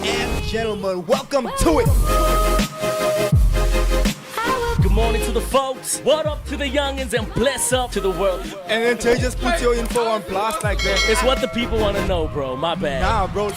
and gentlemen, welcome to it. Good morning to the folks. What up to the youngins and bless up to the world. And then Jay just put your info on blast like that. It's what the people want to know, bro. My bad. Nah, bro.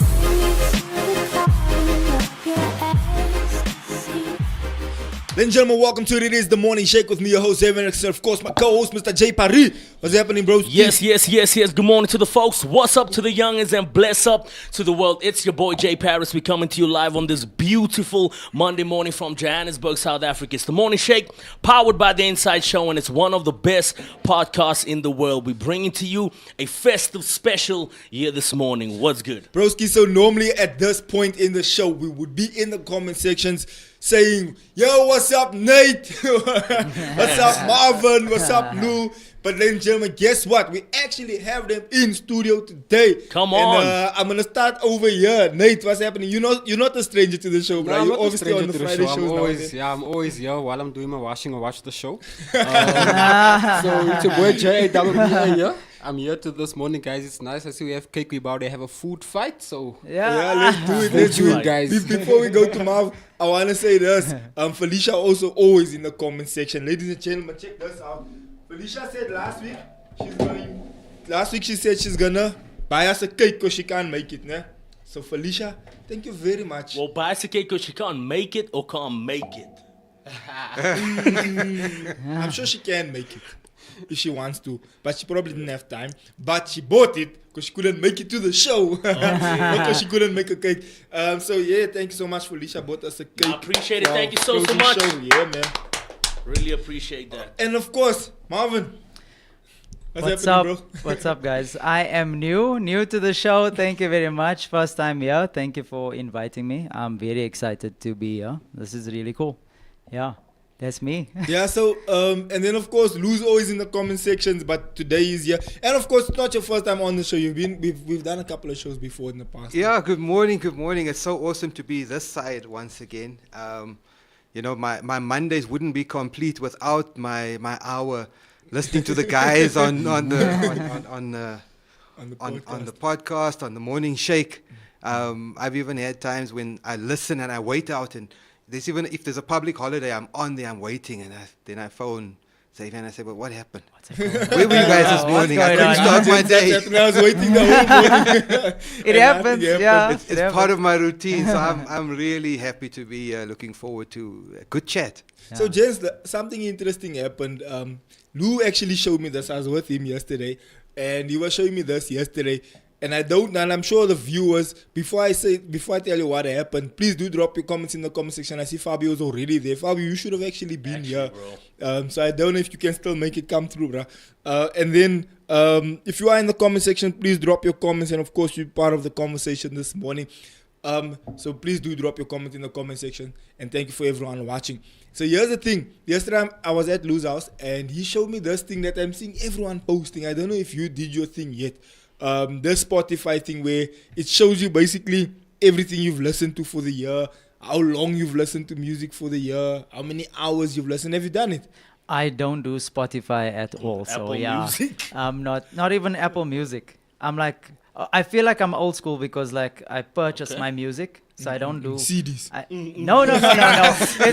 Ladies and gentlemen, welcome to It Is The Morning Shake with me, your host, Xavier, and of course, my co-host, Mr. J. Paris. What's happening, bro? Yes. Good morning to the folks. What's up to the youngins and bless up to the world. It's your boy, J. Paris. We're coming to you live on this beautiful Monday morning from Johannesburg, South Africa. It's The Morning Shake, powered by The Inside Show, and it's one of the best podcasts in the world. We're bringing to you a festive special here this morning. What's good? Broski, so normally at this point in the show, we would be in the comment sections saying, yo, what's up, Nate? What's up, Marvin? What's up, Lou? But ladies and gentlemen, guess what? We actually have them in studio today. Come on. And I'm going to start over here. Nate, what's happening? You're not a stranger to the show, bro. No, You're obviously on the Friday shows I'm always here while I'm doing my washing. I watch the show. So it's your boy Jay here. I'm here to this morning, guys. It's nice. I see we have cake. We about to have a food fight. So yeah, let's do it. Let's do it, guys. Before we go to Marv, I want to say this. Felicia also always in the comment section. Ladies and gentlemen, check this out. Felicia said last week she said she's gonna buy us a cake because she can't make it, né? So Felicia, thank you very much. Well, buy us a cake because she can't make it or can't make it. I'm sure she can make it if she wants to, but she probably didn't have time. But she bought it because she couldn't make it to the show. Not because she couldn't make a cake. So yeah, thank you so much, Felicia. Bought us a cake. I appreciate it. Thank you so much. Show. Yeah, man. Really appreciate that. And of course, Marvin. What's happening, up? bro? What's up, guys? I am new to the show. Thank you very much. First time here. Thank you for inviting me. I'm very excited to be here. This is really cool. Yeah, that's me. Yeah, so, and then of course, Lou's always in the comment sections, but today he's here. And of course, it's not your first time on the show. We've done a couple of shows before in the past. Yeah, good morning. It's so awesome to be this side once again. You know, my Mondays wouldn't be complete without my hour listening to the guys on the podcast, on the morning shake. I've even had times when I listen and I wait out, and there's even if there's a public holiday, I'm on there, I'm waiting, and then I phone Xavier and I say, "But what happened? Where were you guys this morning? I couldn't start my day." I was waiting the whole morning. It happens, yeah. It's part of my routine, so I'm really happy to be looking forward to a good chat. Yeah. So, gents, something interesting happened. Lou actually showed me this. I was with him yesterday, and he was showing me this yesterday. And I'm sure the viewers, before I tell you what happened, please do drop your comments in the comment section. I see Fabio's already there. Fabio, you should have actually been here. So I don't know if you can still make it come through, bro. And then if you are in the comment section, please drop your comments. And of course, you're part of the conversation this morning. So please do drop your comment in the comment section. And thank you for everyone watching. So here's the thing. Yesterday I was at Lou's house and he showed me this thing that I'm seeing everyone posting. I don't know if you did your thing yet. The Spotify thing where it shows you basically everything you've listened to for the year, how long you've listened to music for the year, how many hours you've listened. Have you done it? I don't do Spotify at all. So Apple yeah, Music? I'm not even Apple Music. I'm like, I feel like I'm old school because like I purchase my music. So I don't do CDs. No. It's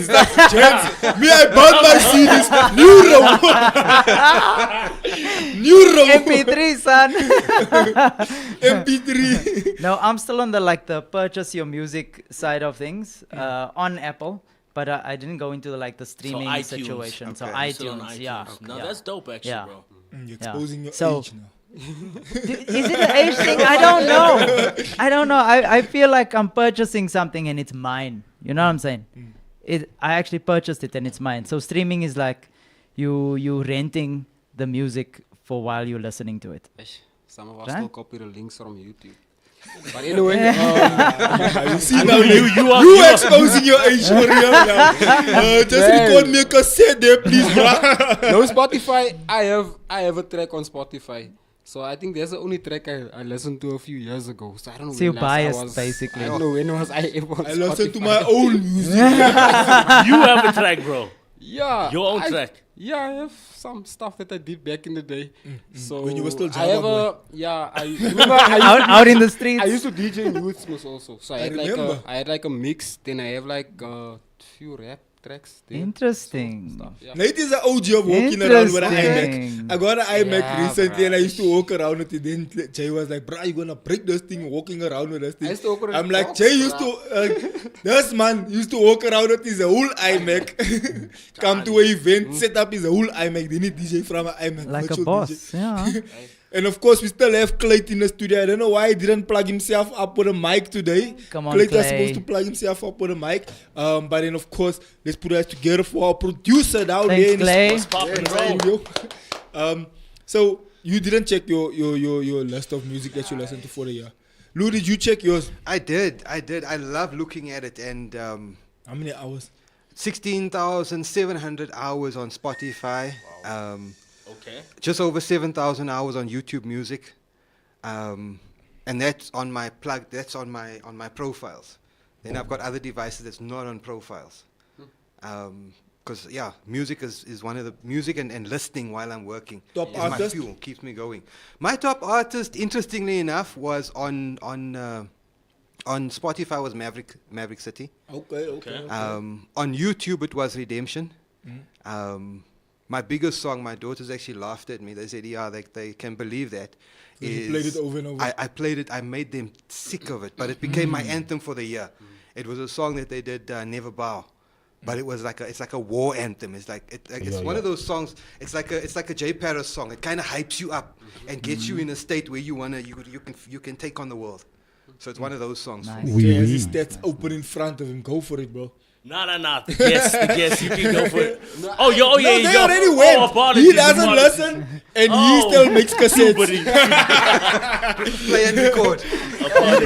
not. Me, I bought my CDs. New ROM. MP3, son. MP3. No, I'm still on the purchase your music side of things on Apple, but I didn't go into the streaming iTunes. situation. Okay. So Still on iTunes, iTunes. yeah. No, yeah. that's dope, actually, Yeah. bro. You're exposing your So- age now. Is it an age thing? I don't know. I feel like I'm purchasing something and it's mine. You know what I'm saying? I actually purchased it and it's mine. So streaming is like you renting the music for while you're listening to it. Some of us Right? still copy the links from YouTube. But anyway, You see now, you exposing your age for real now. Just record me a cassette there, please, bro. no Spotify. I have a track on Spotify. So I think that's the only track I listened to a few years ago. So I don't know. So you're when last I biased, was- basically. I don't know when was I ever on I listened to Spotify. my own music. You have a track, bro. Yeah. Your own track? Yeah, I have some stuff that I did back in the day. So When you were still I have Java I remember I used to out in the streets. I used to DJ in Youthsmith also. So I remember. had like a mix, then I have like few rap tracks. There. Interesting. Stuff, yeah. Nate is an OG of walking around with an Interesting. iMac. I got an iMac Yeah, recently and I bruh. used to walk around with it. Then Jay was like, bruh, you gonna break this thing walking around with this thing. I used to walk around I'm with like, dogs, Jay used to, this man used to walk around with his whole iMac. Come to an event, set up his whole iMac. Then he DJ from an iMac. Like a virtual boss. DJ. Yeah. And of course, we still have Clayton in the studio. I don't know why he didn't plug himself up with a mic today. Come on, Clayton was Clay. supposed to plug himself up with a mic. But then, of course, let's put us together for our producer down Thanks, there in Clay. the What's poppin', in the bro? studio. So, you didn't check your list of music that you listened to for the year. Lou, did you check yours? I did. I love looking at it, and How many hours? 16,700 hours on Spotify. Okay. Just over 7,000 hours on YouTube Music, and that's on my plug. That's on my profiles. Then I've got other devices that's not on profiles, because music is one of the music and listening while I'm working. Top is artist? my fuel, keeps me going. My top artist, interestingly enough, was on Spotify was Maverick City. Okay. On YouTube it was Redemption. My biggest song, my daughters actually laughed at me. They said, yeah, they can believe that. You played it over and over. I played it, I made them sick of it, but it became my anthem for the year. It was a song that they did, Never Bow. But it was it's like a war anthem. It's it's one of those songs. It's like a Jay Paris song. It kind of hypes you up and gets you in a state where you can take on the world. So it's one of those songs. Nice. Jay has his stats open in front of him. Go for it, bro. No. The guess, you can go for it. Oh, yeah, They yo. already went. Oh, apologies, He doesn't apologies. listen, and he still makes cassettes. Play and record.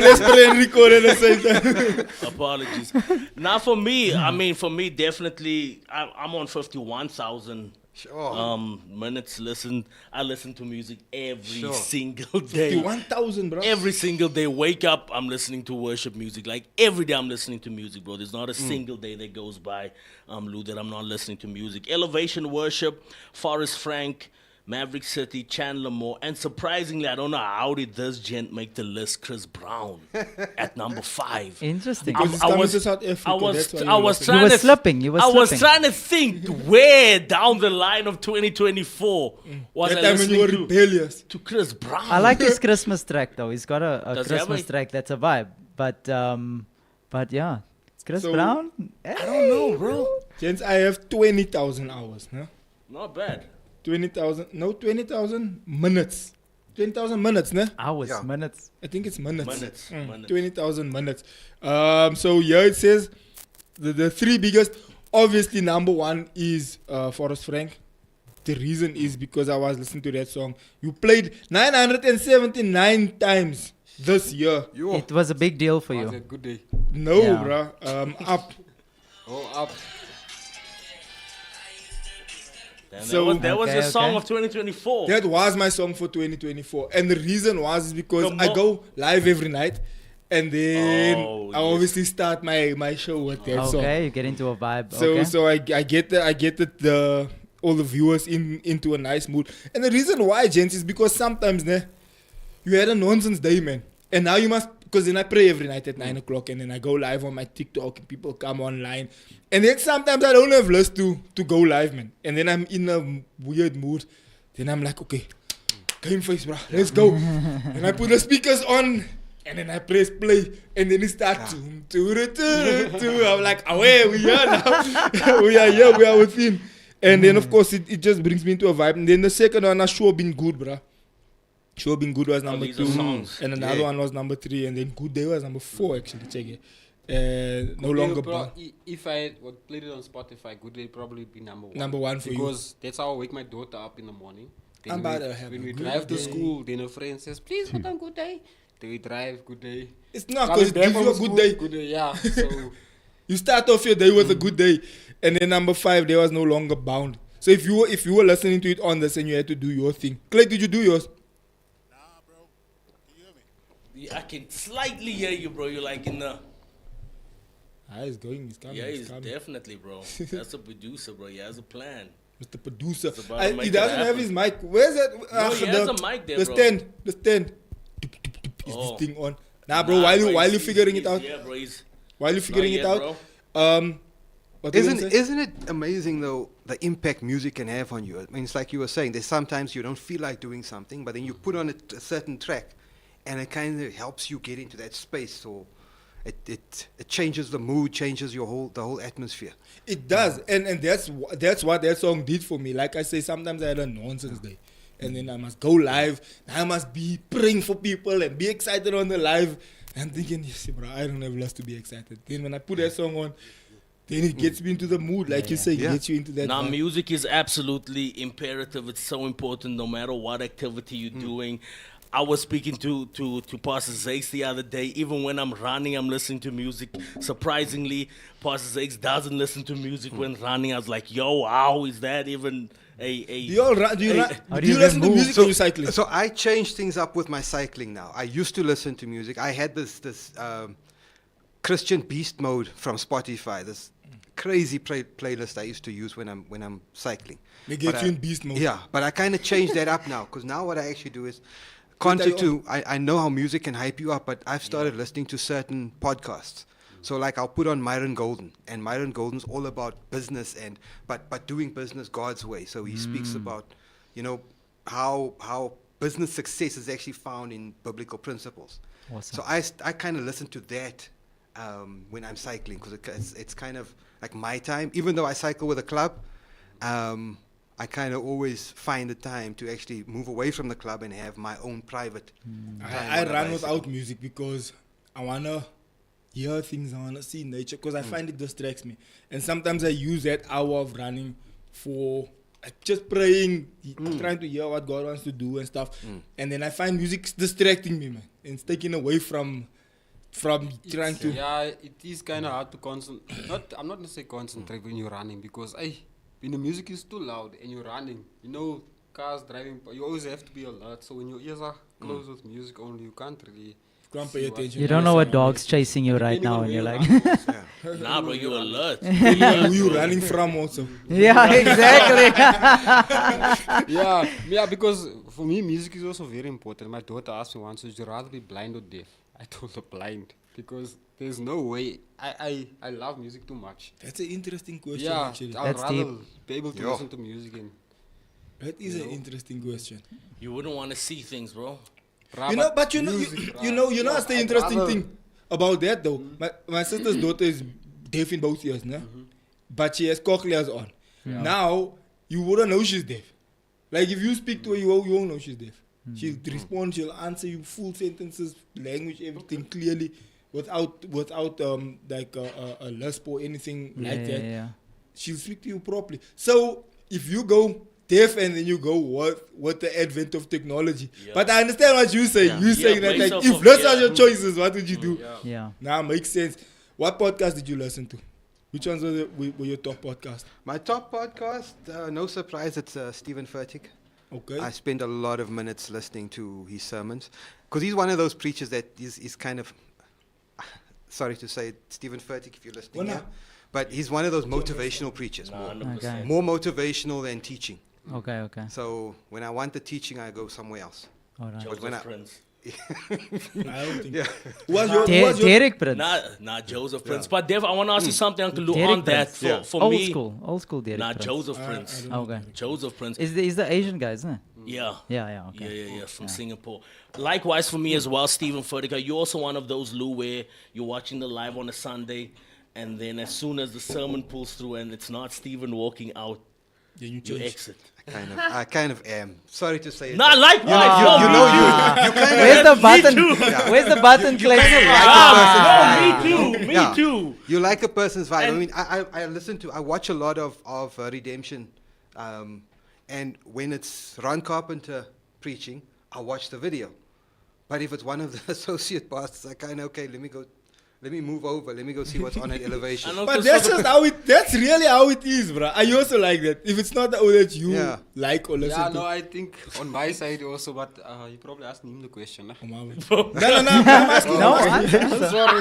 Let's play and record at the same time. Apologies. Now, for me, definitely, I'm on 51,000 Sure. minutes listened. I listen to music every Sure. single day. 1,000, bro. Every single day, wake up, I'm listening to worship music. Like every day, I'm listening to music, bro. There's not a single day that goes by, Lou, that I'm not listening to music. Elevation Worship, Forrest Frank, Maverick City, Chandler Moore, and surprisingly, I don't know how did this gent make the list, Chris Brown at number 5. Interesting. Because it's coming to South Africa, that's why I was listening. trying You were to slipping, you were I was slipping. trying to think where down the line of 2024 was That I time when you were listening rebellious. to Chris Brown. I like his Christmas track though. He's got a Does he have Christmas a- track that's a vibe. But yeah, it's Chris So- Brown. I don't know, bro. Gents, I have 20,000 hours. Huh? Not bad. 20,000 minutes. 20,000 minutes, ne? Hours, Yeah. minutes. I think it's minutes. Minutes. 20,000 minutes. So here it says the 3 biggest. Obviously, number 1 is Forrest Frank. The reason is because I was listening to that song. You played 979 times this year. It was a big deal for Was you. a good day. No, Yeah. bruh. Up. Oh, up. And So- that was Okay, your song okay. of 2024. That was my song for 2024. And the reason was is because Come I on. go live every night. And then Oh, I yes. obviously start my show with that song. Okay, you get into a vibe. So okay. so I get the all the viewers into a nice mood. And the reason why, gents, is because sometimes you had a nonsense day, man. And now you must, because then I pray every night at 9 o'clock and then I go live on my TikTok and people come online. And then sometimes I don't have lust to go live, man. And then I'm in a weird mood. Then I'm like, okay, game face, bro, let's go. And I put the speakers on and then I press play and then it starts. I'm like, away, we are now. We are here, we are within. And then, of course, it just brings me into a vibe. And then the second one, Sure Been Good, bruh. Sure Been Good was number these are 2. songs. And another Yeah. one was number 3. And then Good Day was number 4, actually. Check it. No Good Day longer pro- bound. If I would played it on Spotify, Good Day probably be number 1. Number 1 for you. Because that's how I wake my daughter up in the morning. I'm Then about to have when a we good drive to day. school, then a friend says, please put on Good Day. Then we drive Good Day. It's not Coming because it back gives from you a school, good day. Good Day, yeah. So You start off your day with a good day. And then number 5, there was no longer bound. So if you were listening to it on this and you had to do your thing. Clay, did you do yours? I can slightly hear you, bro. You're like in the. He's going. He's coming. Yeah, he's he's coming. definitely, bro. That's a producer, bro. He has a plan. Mr. Producer. He's about to make He it doesn't have happen. his mic. Where's that? No, he has a mic there, the bro. stand. The stand. Is Oh. this thing on? Nah, bro. While you he's- figuring it he's- out, Yeah, bro. He's while you figuring not it yet, out, bro. what were you Isn't gonna say? isn't it amazing though the impact music can have on you? I mean, it's like you were saying. There's sometimes you don't feel like doing something, but then you put on a certain track, and it kind of helps you get into that space. Or it changes the mood, changes the whole atmosphere. It does, and that's what that song did for me. Like I say, sometimes I had a nonsense day, and then I must go live. I must be praying for people and be excited on the live. And I'm thinking, yes, bro, I don't have lost to be excited. Then when I put that song on, then it gets me into the mood, like you say, Yeah. gets you into that. Now, vibe. music is absolutely imperative. It's so important no matter what activity you're doing. I was speaking to Pastor Zakes the other day. Even when I'm running, I'm listening to music. Surprisingly, Pastor Zakes doesn't listen to music when running. I was like, yo, how is that even a Do you all run? Do you, Hey, run, how do do you you listen to move? music when you're cycling? So I changed things up with my cycling now. I used to listen to music. I had this Christian Beast mode from Spotify. This crazy playlist I used to use when I'm cycling. They get But you I- in beast mode. Yeah, but I kind of changed that up now because now what I actually do is, Tell contrary you- to I know how music can hype you up, but I've started listening to certain podcasts. So like I'll put on Myron Golden, and Myron Golden's all about business and but doing business God's way. So he speaks about, how business success is actually found in biblical principles. Awesome. So I kind of listen to that when I'm cycling because it's kind of like my time. Even though I cycle with a club, I kind of always find the time to actually move away from the club and have my own private time. I on a run bicycle. without music because I wanna hear things, I wanna see nature, because I find it distracts me. And sometimes I use that hour of running for like, just praying, trying to hear what God wants to do and stuff. And then I find music's distracting me, man. And it's taking away from trying to. Yeah, it is kind of hard to concentrate. I'm not going to say concentrate when you're running because when the music is too loud and you're running, cars driving, you always have to be alert. So when your ears are closed with music only, you can't really. Can't pay see what- attention. You don't know what dog's chasing you right Depending now, on and you're where like, you're running also. Nah, bro, you're alert. Who you running from also? yeah, exactly. yeah, because for me, music is also very important. My daughter asked me once, would you rather be blind or deaf? I told her blind because there's no way. I love music too much. That's an interesting question, Yeah, actually. I'd That's rather deep. be able to Yo. listen to music and That is an interesting question. You wouldn't want to see things, bro. But you know, that's the interesting thing about that though. My sister's daughter is deaf in both ears, nah? But she has cochlears on. Now you wouldn't know she's deaf. Like if you speak to her, you won't know she's deaf. She'll respond, she'll answer you full sentences, language, everything clearly, without like a lisp or anything like that. Yeah. She'll speak to you properly. So if you go deaf and then you go what the advent of technology. Yeah. But I understand what you say. Yeah. You saying that based like off if of- those yeah. are your choices, what would you do? Yeah. Nah, makes sense. What podcast did you listen to? Which ones were your top podcast? My top podcast, no surprise, it's Stephen Furtick. Okay. I spend a lot of minutes listening to his sermons because he's one of those preachers that is kind of, sorry to say, Stephen Furtick, if you're listening, Well, here, but he's one of those motivational preachers, Nah, more, 100%. Okay. more motivational than teaching. Okay. So when I want the teaching, I go somewhere else. All right. Joseph when I- Prince. I don't think. Yeah. Who was your Derek Prince. Nah, Joseph Prince. But Dev, I want to ask you something, Uncle Lou, Derek on that. Prince. For, for old me, school Derek nah, Prince. Joseph I Prince. don't know. Okay. Joseph Prince. Is the Asian guy, isn't it? Yeah. Yeah. Okay. Yeah, from Singapore. Likewise for me as well, Stephen Furtick. You're also one of those, Lou, where you're watching the live on a Sunday, and then as soon as the sermon pulls through and it's not Stephen walking out, Yeah, you you change. exit. I kind of am. Sorry to say it. Nah, likewise. you me know too. you kind of Where's the button? Yeah. Where's the button, Clayton? Ah, no, me too. Me Yeah. too. You like a person's vibe. And- I listen to, I watch a lot of Redemption, and when it's Ron Carpenter preaching, I watch the video. But if it's one of the associate pastors, I kind of, okay, let me go Let me move over. Let me go see what's on at elevation. I know, But 'cause that's for the- just how it. That's really how it is, bro. I also like that. If it's not the O that you Yeah. like or listen Yeah, to. no, I think on my side also, but you probably asked him the question. Huh? No, I'm asking. No, I'm asking. answer. Sorry.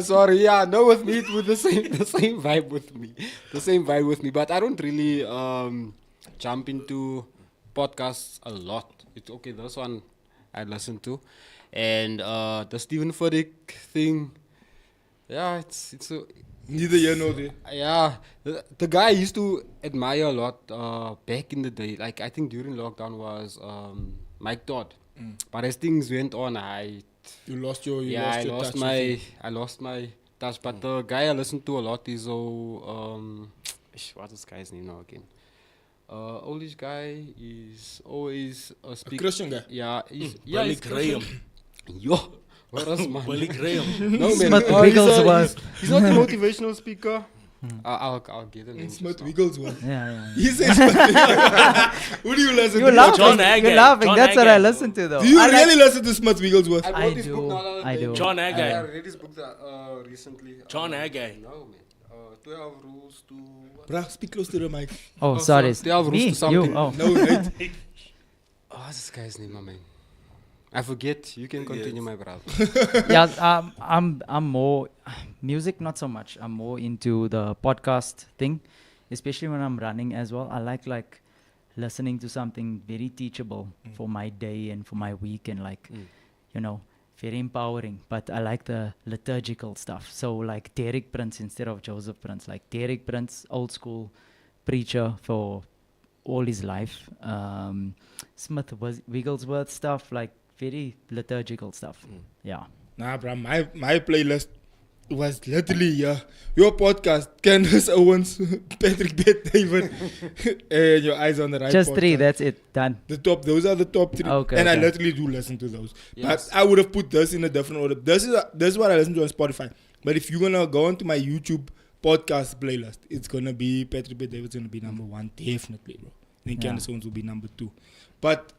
Sorry, yeah, no, with me, with the same vibe with me. The same vibe with me. But I don't really jump into podcasts a lot. It's okay, this one I listen to. And the Stephen Furtick thing, yeah, it's a, Neither here nor there. yeah, the guy I used to admire a lot back in the day. Like I think during lockdown was Mike Todd. But as things went on, You lost your. You yeah, lost I your lost touch. my I lost my touch. But the guy I listen to a lot is what's this guy's name now again? Oldish guy is always a A speaker. Christian guy. Yeah, Billy he's Graham. Yo, what else, man? Billy Graham. No, man. Smith he's Wigglesworth. he's not a motivational speaker. I'll get the name. Smith just now. Wigglesworth. Yeah. He says Smith Wigglesworth. Who do you listen You're to? laughing. John Agay. You're laughing. John That's what I Agay. listen to, though. Do you I like- really listen to Smith Wigglesworth? I I bought this do, book the other I day. do. John I Agay. read this book recently. John Agay. No, man. 12 rules to. Bruh, speak close to the mic. Oh, Oh, sorry. so 12 rules Me? to something. You? Oh. No, right? Oh, what's this guy's name, my man? I forget. You can continue, my brother. Yeah, I'm more music, not so much. I'm more into the podcast thing, especially when I'm running as well. I like listening to something very teachable for my day and for my week, and you know, very empowering. But I like the liturgical stuff. So like Derek Prince instead of Joseph Prince, like Derek Prince, old school preacher for all his life. Smith Wigglesworth stuff, like very liturgical stuff. Yeah. Nah, bruh, my playlist was literally your podcast, Candace Owens, Patrick Bet David, and Your Eyes on the Right. Just podcast. 3, that's it, done. Those are the top 3. Okay, and I okay. literally do listen to those. Yes. But I would have put this in a different order. This is what I listen to on Spotify. But if you're gonna go onto my YouTube podcast playlist, it's gonna be Patrick Bet David's gonna be number 1, definitely, bro. Then Candace Owens will be number 2. But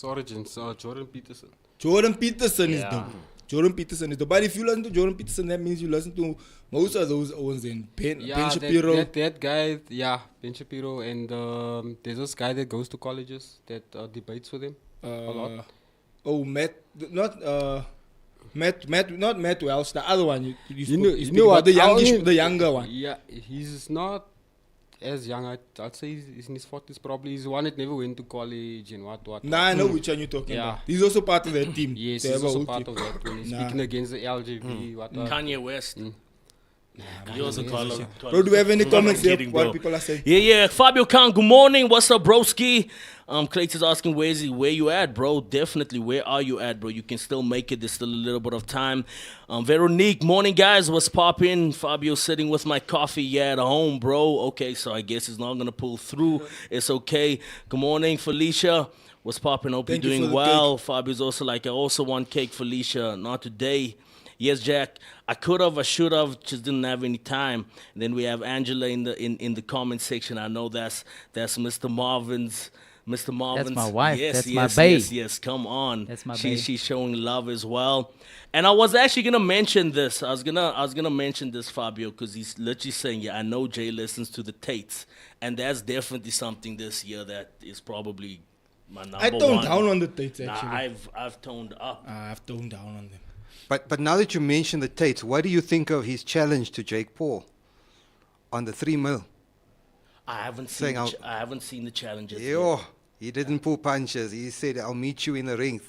Origins, Jordan Peterson. Jordan Peterson is Yeah. dope. Jordan Peterson is dope. But if you listen to Jordan Peterson, that means you listen to most of those Owens and Ben Shapiro. That guy, yeah, Ben Shapiro, and there's this guy that goes to colleges that debates with him a lot. Oh, Matt, not Matt Welsh, the other one. You know speak what? about, the I youngish, only- the younger one. Yeah, he's not as young. I'd say he's in his 40s probably. He's the one that never went to college and what. Nah, I know which one you're talking Yeah. about. He's also part of that team. Yes, They he's have a also whole part team. of that when he's Nah. speaking against the LGBT. Kanye West. He also Kanye call West, him. Bro, do we have any comments I'm here? kidding, What bro. people are saying? Yeah. Fabio Khan, good morning. What's up, broski? Clayton's asking, where you at, bro? Definitely, where are you at, bro? You can still make it. There's still a little bit of time. Veronique, morning, guys. What's poppin'? Fabio sitting with my coffee at home, bro. Okay, so I guess he's not going to pull through. It's okay. Good morning, Felicia. What's poppin'? Hope Thank you're you doing for the well. Fabio's also like, I also want cake, Felicia. Not today. Yes, Jack. I could have, I should have, just didn't have any time. And then we have Angela in the comment section. I know that's Mr. Marvin's. Mr. Marvin's. my wife. Yes, That's yes, my babe. Yes. Come on. That's my babe. She's showing love as well. And I was actually gonna mention this. I was gonna mention this, Fabio, because he's literally saying, yeah, I know Jay listens to the Tates, and that's definitely something this year that is probably my number I toned one. down on the Tates, Nah, actually. I've toned up. I've toned down on them. But now that you mention the Tates, what do you think of his challenge to Jake Paul on the 3 mil? I haven't Saying seen. I haven't seen the challenges. yet. Yo, he didn't pull punches. He said, "I'll meet you in the ring."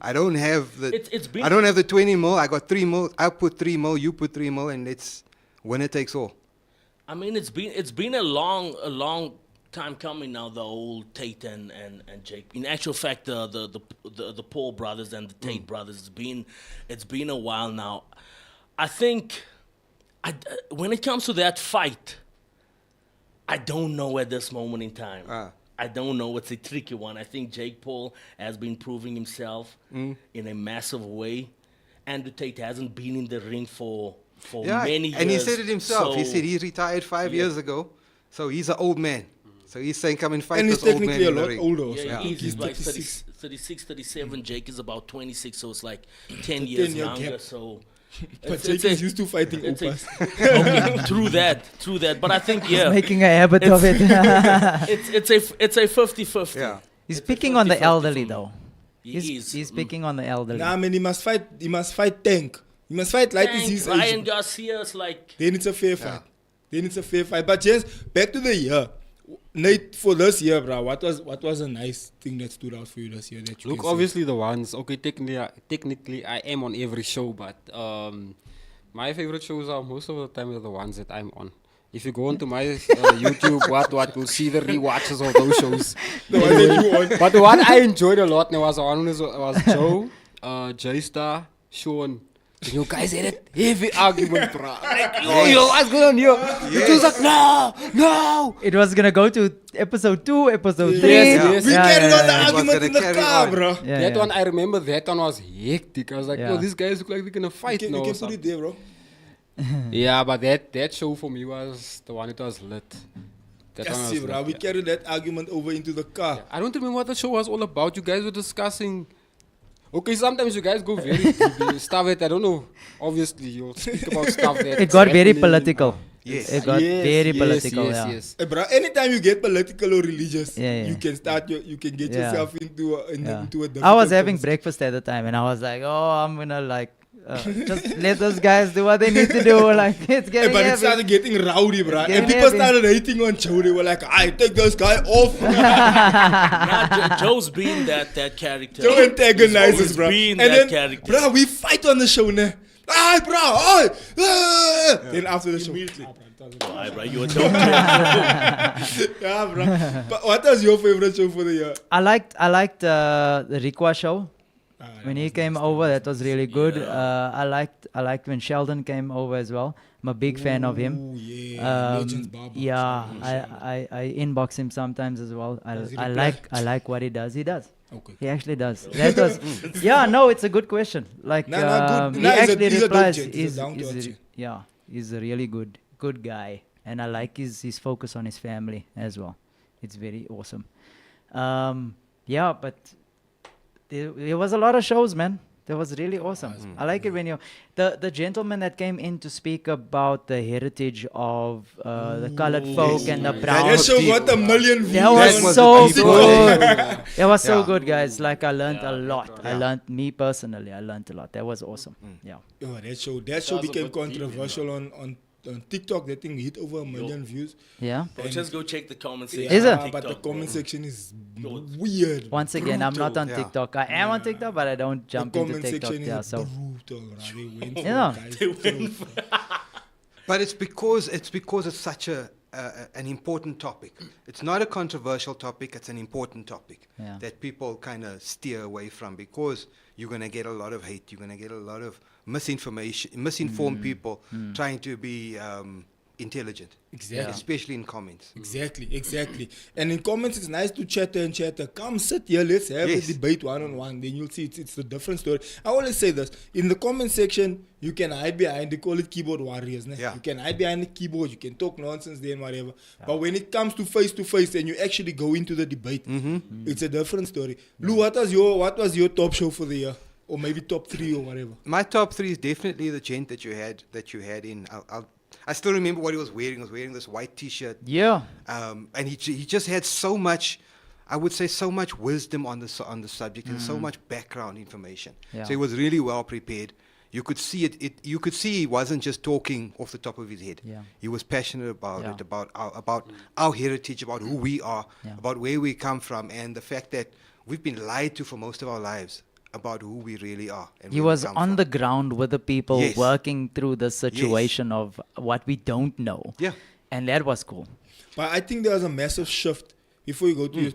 I don't have the. It's been- I don't have the 20 mil. I got 3 mil. I put 3 mil. You put 3 mil, and it's winner takes all. I mean, it's been a long time coming now. The old Tate and Jake. In actual fact, the Paul brothers and the Tate brothers. It's been a while now. I think, when it comes to that fight, I don't know at this moment in time. I don't know. It's a tricky one. I think Jake Paul has been proving himself in a massive way. Andrew Tate hasn't been in the ring for many years. And he said it himself. He so- said he retired 5 years ago, so he's an old man. So he's saying, come and fight And he's this old man technically a in the lot ring. older. Also. Yeah, I think he's like 36. 36, 37. Jake is about 26, so it's like 10 a years 10-year younger. gap. So But it's Jake a- is used to fighting it's a- opas. okay, true that. But I think Making a habit of it. it's a 50-50. Yeah. He's It's a picking on the 50-50 elderly for me. though. He is. He's picking on the elderly. Nah, man, he must fight Tank. He must fight like Tank, his Ryan age. Garcia's like Then it's a fair fight. But just back to the year. Nate, for this year, bro, what was a nice thing that stood out for you this year? That you Look, can say? obviously the ones. Okay, technically I am on every show, but my favorite shows are most of the time the ones that I'm on. If you go onto my YouTube, what you'll see the rewatches of those shows. The one that you on. But the one I enjoyed a lot was Joe, J-Star, Sean. And you guys had a heavy argument, bro. Like, yo, what's going on here? It was like, no. It was gonna go to episode 2, episode 3. Yes. We Yeah, carried yeah, on the yeah. argument gonna in the carry car, on. bro. Yeah, That yeah. one, I remember that one was hectic. I was like, Yeah. yo, these guys look like they're gonna fight You now. can or put it something. there, bro. Yeah, but that show for me was the one that was lit. That one Yes, was see, bro. lit, We yeah. carried that argument over into the car. I don't remember what the show was all about. You guys were discussing. Okay, sometimes you guys go very deep in stuff that I don't know. Obviously, you'll speak about stuff that It got very happening. political. Yes. It got very political. Yes. Hey, bro, anytime you get political or religious, Yeah, yeah. you can get Yeah. yourself into a Yeah. difficult I was having conversation. breakfast at the time and I was like, oh, I'm gonna like just let those guys do what they need to do. Like it's Hey, getting but it heavy. started getting rowdy, bro. getting And people heavy. started hating on Joe. They were like, I take this guy off. Joe's been that character. Joe antagonizes, He's bro. been And that then, character. bro, we fight on the show, ne? Aye, bro, aye. Then after the show. Why, bro? You a dope. Yeah, bro. But what was your favorite show for the year? I liked the Rikwa show. When he came over, that was really good. I liked when Sheldon came over as well. I'm a big fan of him. Ooh, yeah. Legends Barber. Yeah, I inbox him sometimes as well. Does he I reply? like what he does. He does. Okay. He actually does. That was yeah. No, it's a good question. Like No, good. he No, he's a- actually he's a dope replies. gent. He's a down-to-earth gent. Yeah, he's a really good guy, and I like his focus on his family as well. It's very awesome. Yeah, but there was a lot of shows, man. That was really awesome. I like it when the gentleman that came in to speak about the heritage of the colored folk and the brown. That show got a million views. That was was so the deep good. one. It was so Yeah. good, guys. Like I learned a lot. I Yeah. learned me personally. I learned a lot. That was awesome. Yeah. Oh, that show was a became bit deep, controversial on TikTok. That thing hit over 1 million views. Yeah. Bro, just go check the comments. Yeah, Is it? But the TikTok, comment bro. section is weird. Once again, I'm not on Yeah. TikTok. I am on Yeah. TikTok, but I don't The jump into comment TikTok. section Yeah. is So brutal. Right? They went for Yeah. it, guys. But it's because it's such an important topic. It's not a controversial topic. It's an important topic Yeah. that people kind of steer away from because you're gonna get a lot of hate. You're gonna get a lot of misinformed people trying to be intelligent. Exactly. Especially in comments. Exactly. And in comments, it's nice to chatter. Come sit here, let's have Yes. a debate one-on-one. Then you'll see it's a different story. I always say this. In the comment section, you can hide behind, they call it keyboard warriors. Ne? Yeah. You can hide behind the keyboard, you can talk nonsense there and whatever. But when it comes to face and you actually go into the debate, it's a different story. Lou, what was your top show for the year? Or maybe top 3 or whatever? My top 3 is definitely the gent that you had in. I still remember what he was wearing. He was wearing this white T-shirt. yeah. And he just had so much, I would say, so much wisdom on the subject and so much background information. Yeah. So he was really well prepared. You could see it. You could see he wasn't just talking off the top of his head. Yeah. He was passionate about Yeah. it, about our heritage, about who we are, Yeah. about where we come from, and the fact that we've been lied to for most of our lives about who we really are. And He where we was come on from. the ground with the people Yes. working through the situation of what we don't know. Yeah. And that was cool. But I think there was a massive shift. Before you go to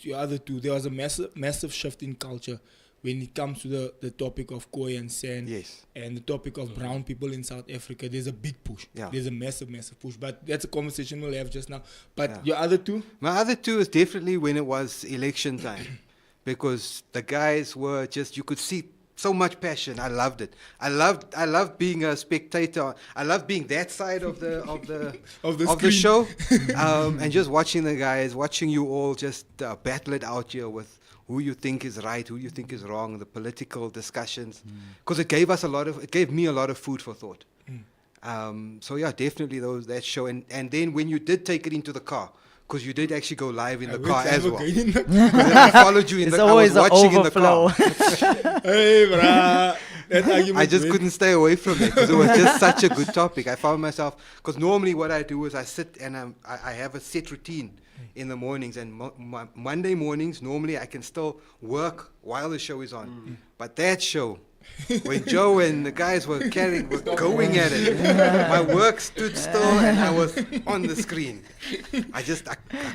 your other two, there was a massive shift in culture when it comes to the topic of Khoi and San Yes. and the topic of brown people in South Africa. There's a big push. Yeah. There's a massive push. But that's a conversation we'll have just now. But Yeah. your other two? My other two is definitely when it was election time, because the guys were just, you could see so much passion. I loved it. I loved being a spectator. I loved being that side of the Of the of the screen. show, and just watching the guys, watching you all just battle it out here with who you think is right, who you think is wrong, the political discussions, because it gave me a lot of food for thought. So yeah, definitely that show, and then when you did take it into the car, because you did actually go live in the car as well. Hey, Because I followed you in It's the car. I was always an watching in the overflow. car. brah. That argument I just went- couldn't stay away from it because it was just such a good topic. I found myself, because normally what I do is I sit and I have a set routine in the mornings, and Monday mornings normally I can still work while the show is on. But that show, when Joe and the guys were going at it, my work stood still and I was on the screen. I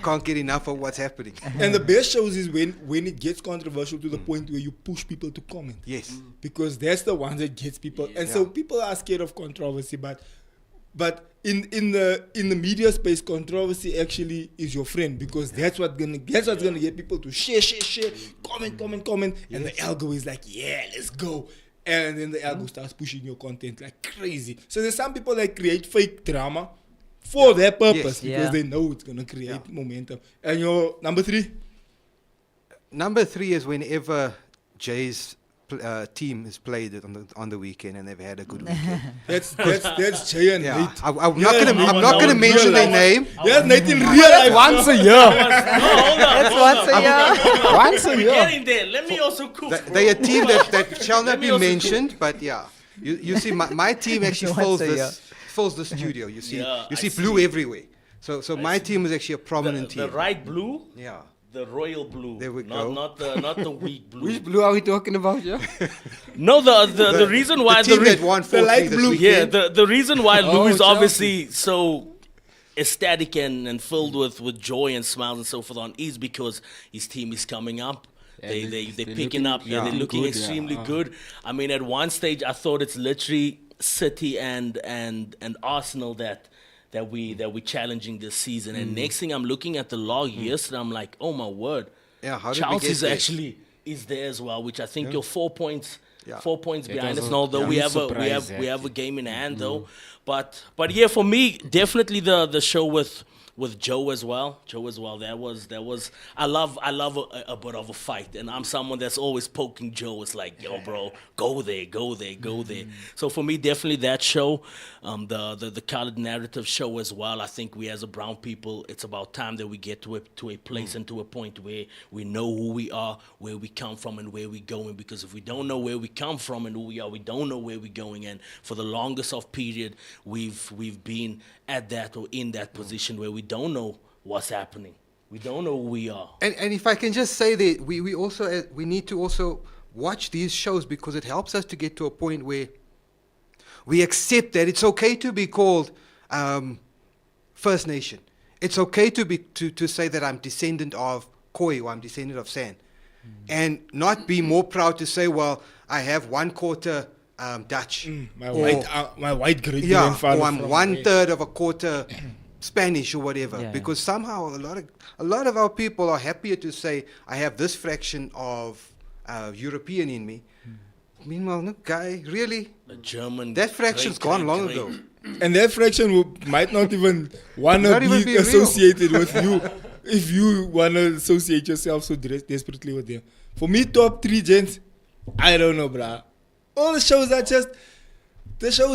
can't get enough of what's happening. And the best shows is when it gets controversial to the point where you push people to comment. Yes. Because that's the one that gets people. And so people are scared of controversy, but in the media space, controversy actually is your friend, because that's what's gonna get people to share, comment, and the algo is like, yeah, let's go. And then the algo starts pushing your content like crazy. So there's some people that create fake drama for their purpose, Yes. because they know it's gonna create momentum. And your number 3? Number 3 is whenever Jay's team has played it on the weekend and they've had a good weekend. That's Jay and Yeah, Nate. I'm Yeah, not gonna mention their name. That's Nate in real life. Once a year. No, hold on. That's once a year. Once a We're year. getting there. Let me also cook. They're a team that shall Let not me be also mentioned, but yeah. You see, my team actually Once a year. fills the studio. You see, Yeah, you I see blue see. everywhere. So my team is actually a prominent the team. right blue, Yeah. the royal blue. There we not, go. Not the weak blue. Which blue are we talking about, yeah? No, the reason why the team re- that won the light 4-3 this blue. yeah, weekend. the reason why Lou is Chelsea. obviously so ecstatic and filled with joy and smiles and so forth on is because his team is coming up. Yeah, They're they're picking looking- up. Yeah, yeah, they're looking good, yeah. extremely good. I mean, at one stage, I thought it's literally City and Arsenal that we challenging this season. And next thing, I'm looking at the log yesterday. I'm like, oh my word. Yeah, how did we Chelsea's get there? actually is there as well, which I think you're 4 points. Yeah. 4 points It behind was us. a Although we huge have a surprise, we have a actually. game in hand though, but yeah, for me, definitely the show with Joe as well. That was I love a bit of a fight, and I'm someone that's always poking Joe. It's like, yo, bro, go there. So for me, definitely that show, the colored narrative show as well. I think we as a brown people, it's about time that we get to a place and to a point where we know who we are, where we come from, and where we're going. Because if we don't know where we come from and who we are, we don't know where we're going. And for the longest of period, we've been at that or in that position where we don't know what's happening. We don't know who we are. And if I can just say that we also we need to also watch these shows, because it helps us to get to a point where we accept that it's okay to be called First Nation. It's okay to say that I'm descendant of Khoi or I'm descendant of San, and not be more proud to say, well, I have 1/4 Dutch, My white great yeah, grandfather. or I'm from- 1/3 of a quarter Spanish or whatever. Yeah, because somehow a lot of our people are happier to say I have this fraction of European in me. Meanwhile, no, guy, really, A German. that fraction's gone long ago. And that fraction might not even want Not to even be be real. associated with you if you want to associate yourself so desperately with them. For me, top 3 gents, I don't know, bruh. All the shows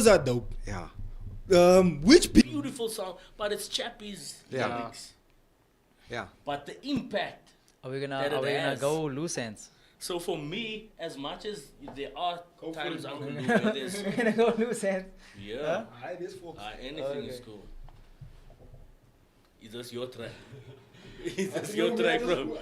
are dope. Yeah, Which be- Beautiful song, but it's Chappie's Yeah. lyrics. yeah. But the impact. Are we That gonna it has. go loose ends? So for me, as much as there are Go for times it, I'm bro. gonna do where there's We're gonna go loose ends. yeah, anything is Okay. cool. Is this your track? Is this your track, bro?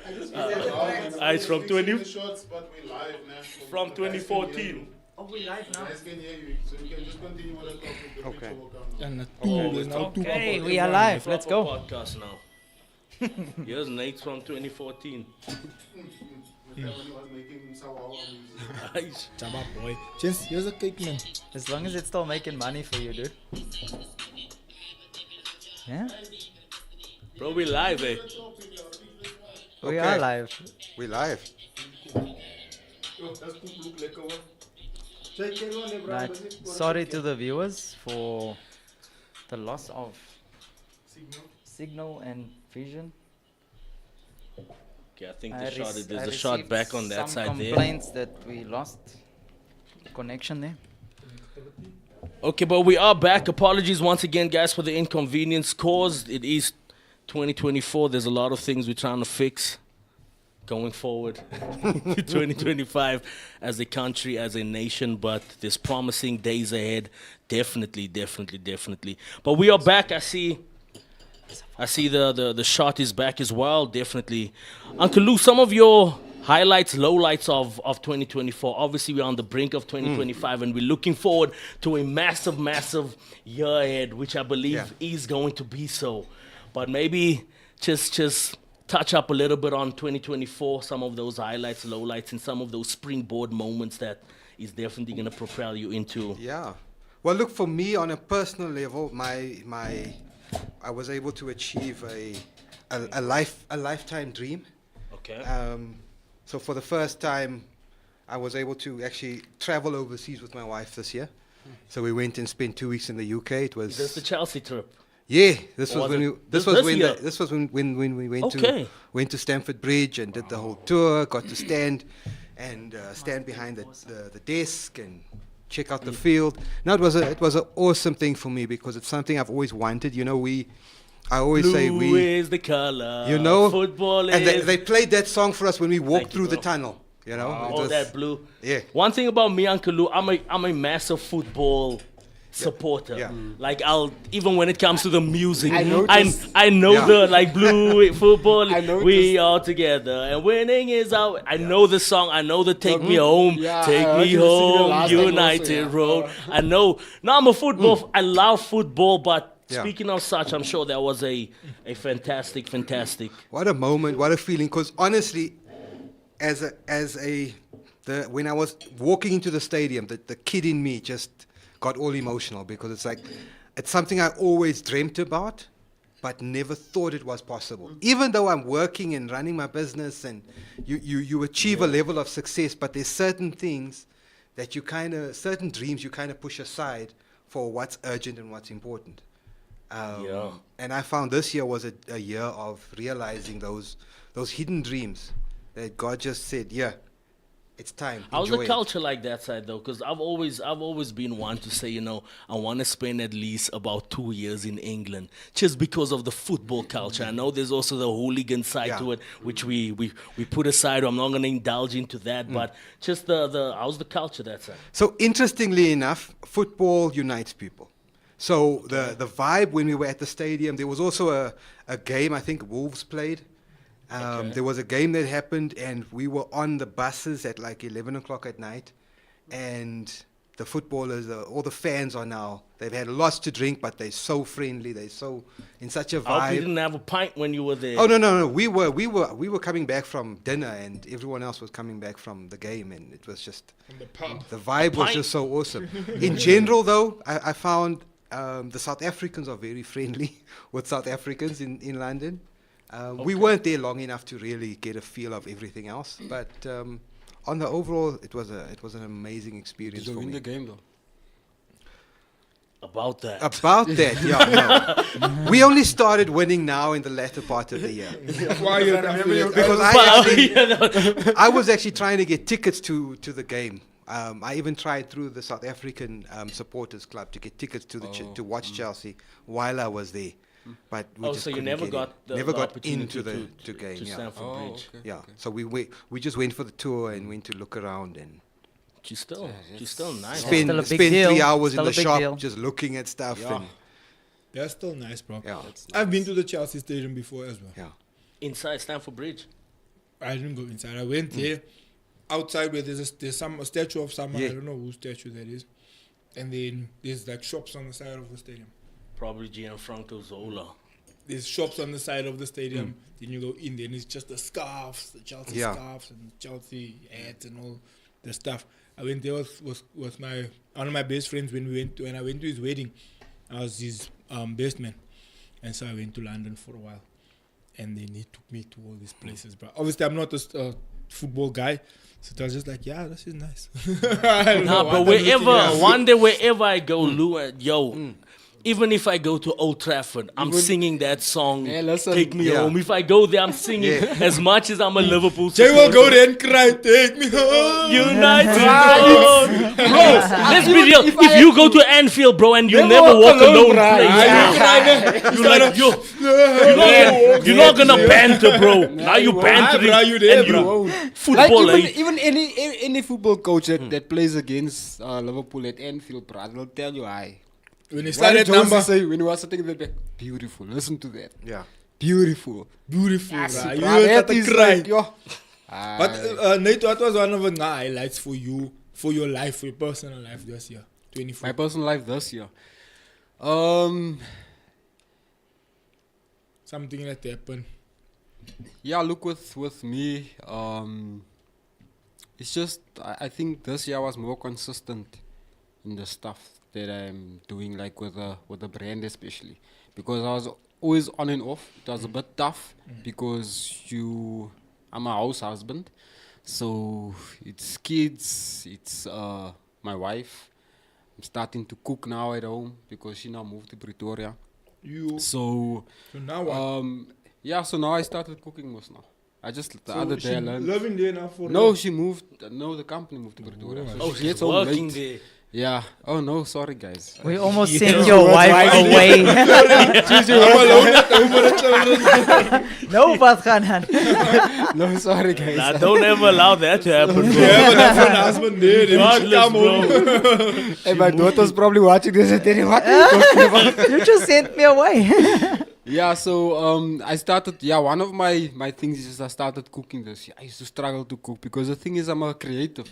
It's from 20 Shots, but we live now. from 2014. Oh, we live now. Guys can hear you, so you can just continue with the topic. The Okay. picture will come now. And Oh, there's now two Okay, people. we are live. Let's Proper go. podcast now. Here's Nate from 2014. When he was making Sawawa music. Nice. Jabba boy. Gents, here's a cake, man. As long as it's still making money for you, dude. Yeah, Bro, we live, eh? we Okay. are live. We live. Yo, that's poep look lekker hoor. Right. Sorry to the viewers for the loss of signal and vision. Okay, I think I there's a shot back on that side some there. complaints that we lost connection there. Okay, but we are back. Apologies once again, guys, for the inconvenience caused. It is 2024. There's a lot of things we're trying to fix going forward to 2025 as a country, as a nation. But there's promising days ahead. Definitely. But we are back. I see the shot is back as well. Definitely. Uncle Lou, some of your highlights, lowlights of 2024. Obviously, we're on the brink of 2025, and we're looking forward to a massive year ahead, which I believe is going to be so. But maybe just touch up a little bit on 2024, some of those highlights, lowlights, and some of those springboard moments that is definitely going to propel you into. Yeah. Well, look, for me on a personal level, I was able to achieve a lifetime dream. Okay. So for the first time, I was able to actually travel overseas with my wife this year. So we went and spent 2 weeks in the UK. It was Is this the Chelsea trip? yeah. This Or was was when it we, this this was when year? this was when we went Okay. to Stamford Bridge and did the whole tour. Got to stand behind the desk and check out the field. Now it was an awesome thing for me because it's something I've always wanted. You know, I always say Blue we, is the color. you know, Football and is. they played that song for us when we walked Thank you, through the bro. tunnel. You know, it All was- that blue. Yeah. One thing about me, Uncle Lou, I'm a massive football supporter. Yeah. Like I'll even when it comes to the music, I noticed- I know Yeah. the like blue football. I noticed- We are together and winning is out. I know the song. I know the Take Me Home, Yeah, Take I heard Me you sing it Home, last time also, United yeah. Road. I know. Now I'm a football. I love football, but. Yeah. Speaking of such, I'm sure that was a fantastic. What a moment, what a feeling. Because honestly, when I was walking into the stadium, the kid in me just got all emotional because it's something I always dreamt about, but never thought it was possible. Even though I'm working and running my business, and you achieve a level of success, but there's certain things that certain dreams you kind of push aside for what's urgent and what's important. And I found this year was a year of realizing those hidden dreams that God just said, yeah, it's time. How's Enjoy the it." culture like that side though? Because I've always been one to say, I want to spend at least about 2 years in England just because of the football culture. I know there's also the hooligan side Yeah. to it, which we put aside. I'm not going to indulge into that, but just the how's the culture that side? So interestingly enough, football unites people. So the vibe when we were at the stadium, there was also a game, I think Wolves played. There was a game that happened, and we were on the buses at like 11 o'clock at night. And the footballers, all the fans are now, they've had lots to drink, but they're so friendly. They're so in such a I hope you vibe. didn't have a pint when you were there. Oh no! We were coming back from dinner, and everyone else was coming back from the game, and it was just the vibe was just so awesome. In general, though, I found the South Africans are very friendly with South Africans in London. We weren't there long enough to really get a feel of everything else, but on the overall, it was an amazing experience Did you for win me. the game though? About that. About that, yeah. No. We only started winning now in the latter part of the year. Why you Because I was actually trying to get tickets to the game. I even tried through the South African supporters club to get tickets to to watch Chelsea while I was there. But we just So you couldn't never get got in. the got opportunity into the to game. Yeah. Stamford Oh, Bridge. okay. Yeah. So we just went for the tour and went to look around and She's still nice. spend still a big 3 deal. hours Still in a the big shop deal. just looking at stuff. Yeah. And, That's still nice, bro. yeah. I've been to the Chelsea Stadium before as well. Yeah. Inside Stamford Bridge. I didn't go inside. I went there, outside where there's a statue of someone. Yeah. I don't know whose statue that is. And then there's like shops on the side of the stadium. Probably Gianfranco Zola. There's shops on the side of the stadium. Then you go in there and it's just the scarves, the Chelsea Yeah. scarves and Chelsea hats and all the stuff. I went there with one of my best friends when I went to his wedding. I was his best man. And so I went to London for a while. And then he took me to all these places. But obviously I'm not a football guy. So I was just like, yeah, this is nice. I don't know Nah, but what I'm looking at. one day, wherever I go, Lou, even if I go to Old Trafford, I'm singing that song, Yeah, listen. Take Me Yeah. Home. If I go there, I'm singing as much as I'm a Liverpool Jay will supporter. go there and cry, take me home. United, bro. Let's be real. If you go to Anfield, bro, and you never walk alone, play, you're not gonna banter, bro. Now you bantering, bro, you there, and bro. Like football, even any football coach that plays against Liverpool at Anfield, bro, they'll tell you, "Aye." When he What started did Jonesy number, say when he was sitting in the back? Beautiful. Listen to that. Yeah. Beautiful. beautiful, Yes, bro. bro, You that started is crying. like, yo. But Nate, what was one of the highlights for you, for your life, for your personal life this year, 24? My personal life this year. Something that happened. Yeah, look with me. It's just I think this year was more consistent in the stuff that I'm doing, like with the brand especially, because I was always on and off. It was a bit tough because I'm a house husband, so it's kids, it's my wife. I'm starting to cook now at home because she now moved to Pretoria. So now what? yeah, so now I started cooking most now. I just the other day I learned. Living there now for No, she moved. No, the company moved to Pretoria. So Oh, she she's gets home working late. there. Yeah. Oh no, sorry guys. We almost sent your wife away. I'm alone at home with the children. No, Badganan. No, sorry guys. Nah, don't ever allow that to happen, bro. Yeah, but that's an husband there. They should Regardless, come home. bro. Hey, my daughter's probably watching this and telling what are you talking about? You just sent me away. Yeah, so I started. Yeah, one of my things is I started cooking this year. I used to struggle to cook because the thing is I'm a creative.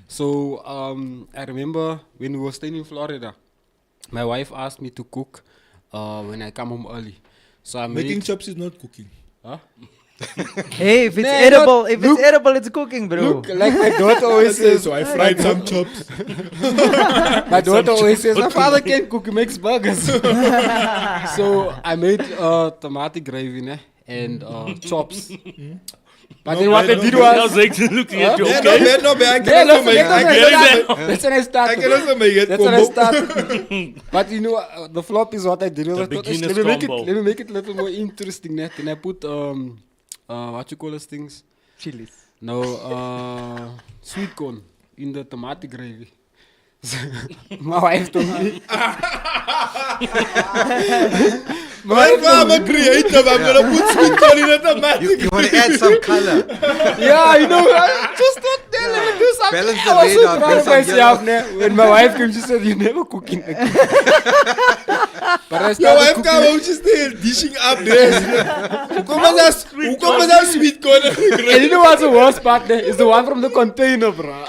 So I remember when we were staying in Florida, my wife asked me to cook when I come home early. So I Making made. chops is not cooking. Huh? Hey, if it's Nah, edible, not- if look- it's edible, it's cooking, bro. Look, like my daughter always says. So I fried some chops. My daughter always says, my father can't cook, he makes burgers. So I made tomato gravy and chops. But then what I did Now was... Zake's looking at you, Yeah, okay? no, I can Yeah, also make it. I can also- that's when I I started. can also make it. That's when I combo. started. But you know, the flop is what I did. Was The I thought, beginner's let combo. me make it a little more interesting. Net. And I put, what you call those things? Chilies. No, sweet corn in the tomato gravy. My wife told me. If I'm a creative, I'm gonna put sweet corn in a tomato. You want to add some color. Yeah, you know, I just thought, let me do something. Balance the I was so radar, proud bring of some myself. Né? When my wife came, she said, "You never cooking again." But I Your started wife cooking. come home, she's still dishing up there. Who comes out sweet corn? And you know what's the worst part there? Is the one from the container, bro.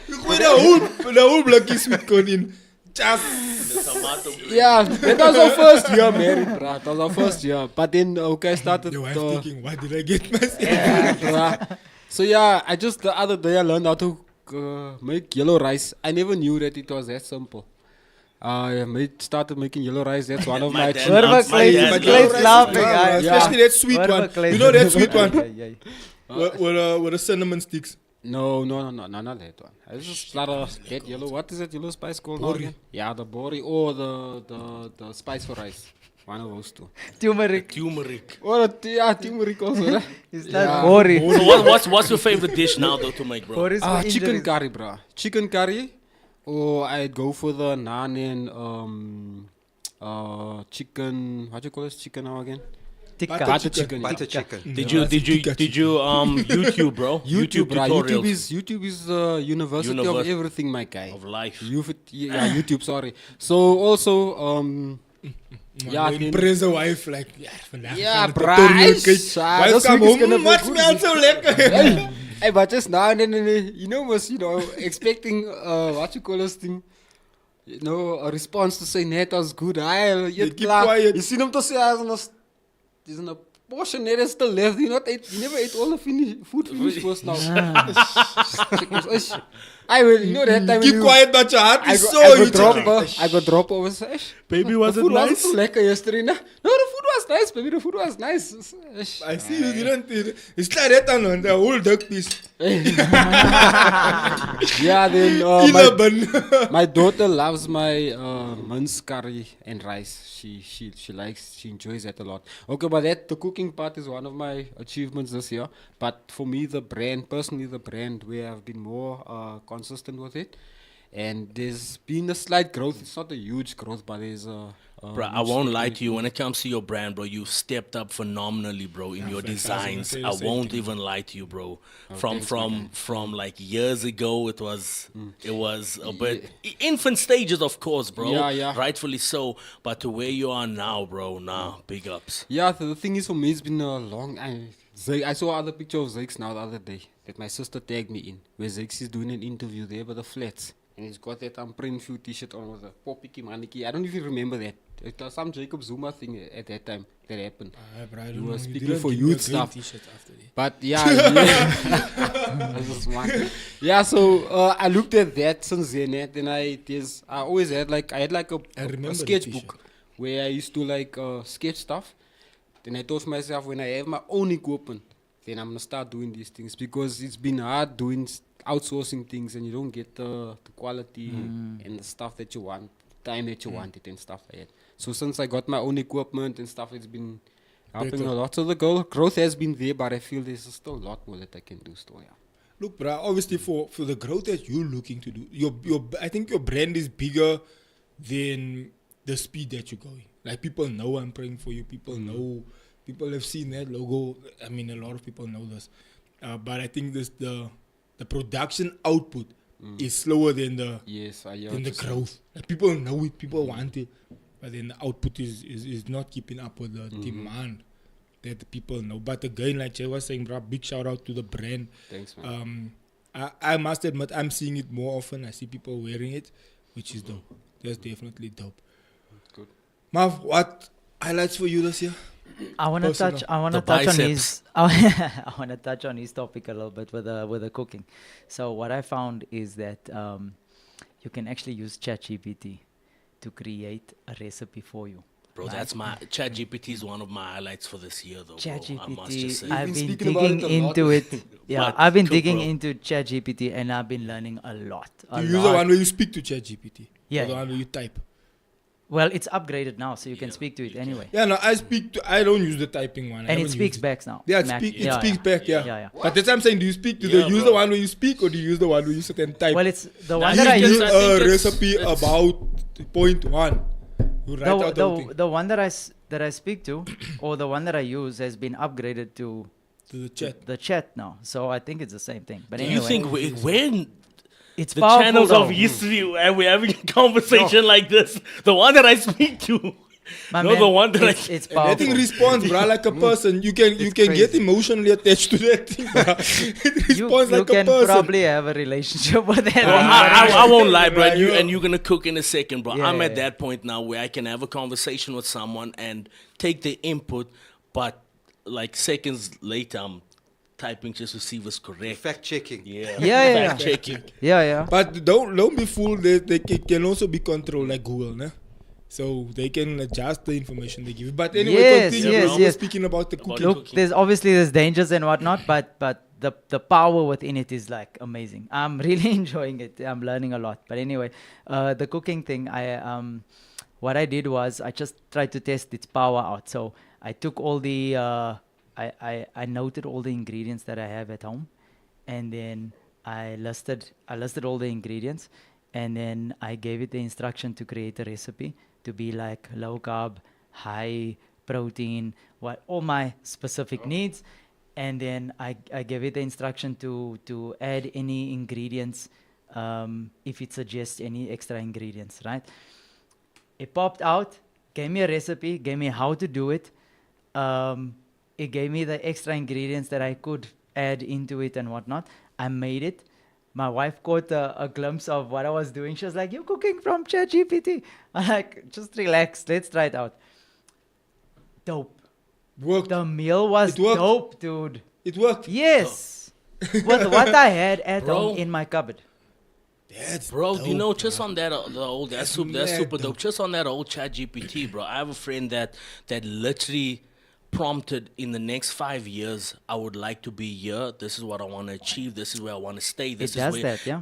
You put the whole blocky sweet corn in. Just Yeah, that was our first year married, bro. That was our first year. But then, okay, I started. your wife thinking, what did I get myself? Bruh. So yeah, I just the other day I learned how to make yellow rice. I never knew that it was that simple. I started making yellow rice. That's one of My my dad Whatever loves- my Clayton- dad Clayton's loves- laughing, Yeah, guys. especially that sweet Whatever one. Clayton- You know that sweet one Yeah. with the cinnamon sticks. No, not that one. It's just lot of that yellow. What is that yellow spice called now again? Yeah, the bori or the spice for rice. One of those two. Turmeric. Turmeric. Or turmeric also. Né? It's Yeah. not Bori. So what's your favorite dish now though to make, bro? Bori is for Chicken injuries. curry, bro. Chicken curry, or I'd go for the naan and chicken. What do you call this chicken now again? Tikka. Butter chicken. yeah. Butter chicken. Did you YouTube, bro? YouTube, bro. tutorials YouTube is the university of Univers- everything, my guy. of life. Yeah, YouTube. Sorry. So also, yeah, My then- Prince wife, like, ja, vandaag Ja, gaan we bra, tutorial is- kijken. ah, Wife this come week is home, gonna be wat good. smells so lekker. Hey, but just now and then, you know, expecting what you call this thing. You know, a response to say net was good. They keep quiet. You see them to say there's a portion there is still left. You never ate all the food finished first now. I will, you know that time Keep when quiet, but your heart I is go so huge. drop over. Say, Baby, the was it food wasn't nice? too lekker yesterday. No, the food was nice, baby. The food was nice. I see you didn't. It's like that on the whole duck piece. Yeah, then my daughter loves my mince curry and rice. She enjoys that a lot. Okay, but the cooking part is one of my achievements this year. But for me, the brand where I've been more consistent with it, and there's been a slight growth. It's not a huge growth, but there's a Bro, I won't lie to you. When it comes to your brand, bro, you've stepped up phenomenally, bro, in your designs. I won't even lie to you, bro. From like years ago, it was a bit infant stages, of course, bro. Yeah. Rightfully so. But to where you are now, bro, big ups. Yeah, the thing is, for me, it's been a long. I saw other picture of Zakes now the other day that my sister tagged me in, where Zakes is doing an interview there by the flats. And he's got that print few t-shirt on with a poppy maniki. I don't even remember that. It was some Jacob Zuma thing at that time that happened. He was speaking for youth stuff. But yeah, This is one. Yeah, so I looked at that since then. Then I always had a sketchbook where I used to sketch stuff. Then I told myself, when I have my own equipment, then I'm gonna start doing these things, because it's been hard doing outsourcing things, and you don't get the quality and the stuff that you want, time that you want it and stuff like that. So since I got my own equipment and stuff, it's been helping a lot. So the growth has been there, but I feel there's still a lot more that I can do still. Yeah. Look, bro, obviously for the growth that you're looking to do, I think your brand is bigger than the speed that you're going. Like, people know I'm praying for you. People know. People have seen that logo. I mean, a lot of people know this. But I think the production output is slower than the growth. Like, people know it. People want it. But then the output is not keeping up with the demand that the people know. But again, like Jay was saying, bro, big shout out to the brand. Thanks, man. I must admit, I'm seeing it more often. I see people wearing it, which is dope. That's definitely dope. Good. Mav, what highlights for you this year? I want to touch. I want to The touch on biceps. his. I want to touch on his topic a little bit with the cooking. So what I found is that you can actually use ChatGPT to create a recipe for you. Bro, that's my ChatGPT is one of my highlights for this year, though. Bro, I must just say. ChatGPT. I've been been speaking about digging it a lot. into it. Yeah, But I've been cool, digging bro. into ChatGPT, and I've been learning a lot. You use the one where you speak to ChatGPT? Yeah. Or the one where you type? Well, it's upgraded now, so you can speak to it anyway. Yeah, no, I don't use the typing one. I And haven't it used speaks back now. Yeah, Mac. it speaks back, yeah. Yeah. But that's what I'm saying. Do you speak to Yeah, use bro. the one where you speak, or do you use the one where you sit and type? Well, it's the Nah, one you that I can use I use. think a it's- recipe it's- about point one. You write out the whole thing The one that I speak to, or the one that I use, has been upgraded to to the chat. the chat now. So I think it's the same thing. But Do anyway, you think when it's the powerful channels though. of history and we're having a conversation like this, the one that I speak to, My no, man, the one that it's And that powerful. thing responds, bro, like a person. You can get crazy. emotionally attached to that thing, bro. It You responds like a can person. probably have a relationship with that. bro, thing. I won't lie, bro. Right, yeah. And you're gonna cook in a second, bro. Yeah, I'm at yeah. that point now where I can have a conversation with someone and take the input, but like seconds later, I'm typing just to see what's correct. Fact checking. Yeah, Yeah. fact checking. Yeah. But don't be fooled. They can also be controlled like Google, né? So they can adjust the information they give you. But anyway, Yes, continue. yes, bro. yes. We're speaking about the cooking. Look, there's dangers and whatnot, but the power within it is like amazing. I'm really enjoying it. I'm learning a lot. But anyway, the cooking thing, what I did was I just tried to test its power out. So I took all the I noted all the ingredients that I have at home, and then I listed all the ingredients, and then I gave it the instruction to create a recipe to be like low carb, high protein, all my specific needs. And then I gave it the instruction to add any ingredients if it suggests any extra ingredients, right? It popped out, gave me a recipe, gave me how to do it. It gave me the extra ingredients that I could add into it and whatnot. I made it. My wife caught a glimpse of what I was doing. She was like, "You're cooking from ChatGPT." I'm like, "Just relax. Let's try it out." Dope. Worked. The meal was It worked. dope, dude. It worked. Yes. With what I had at Bro. home in my cupboard. That's Bro, dope, you know, just on that, that's super mad dope. dope. Just on that old Chat GPT, bro. I have a friend that literally prompted in the next 5 years, I would like to be here. This is what I want to achieve. This is where I want to stay. This is does where, that, yeah.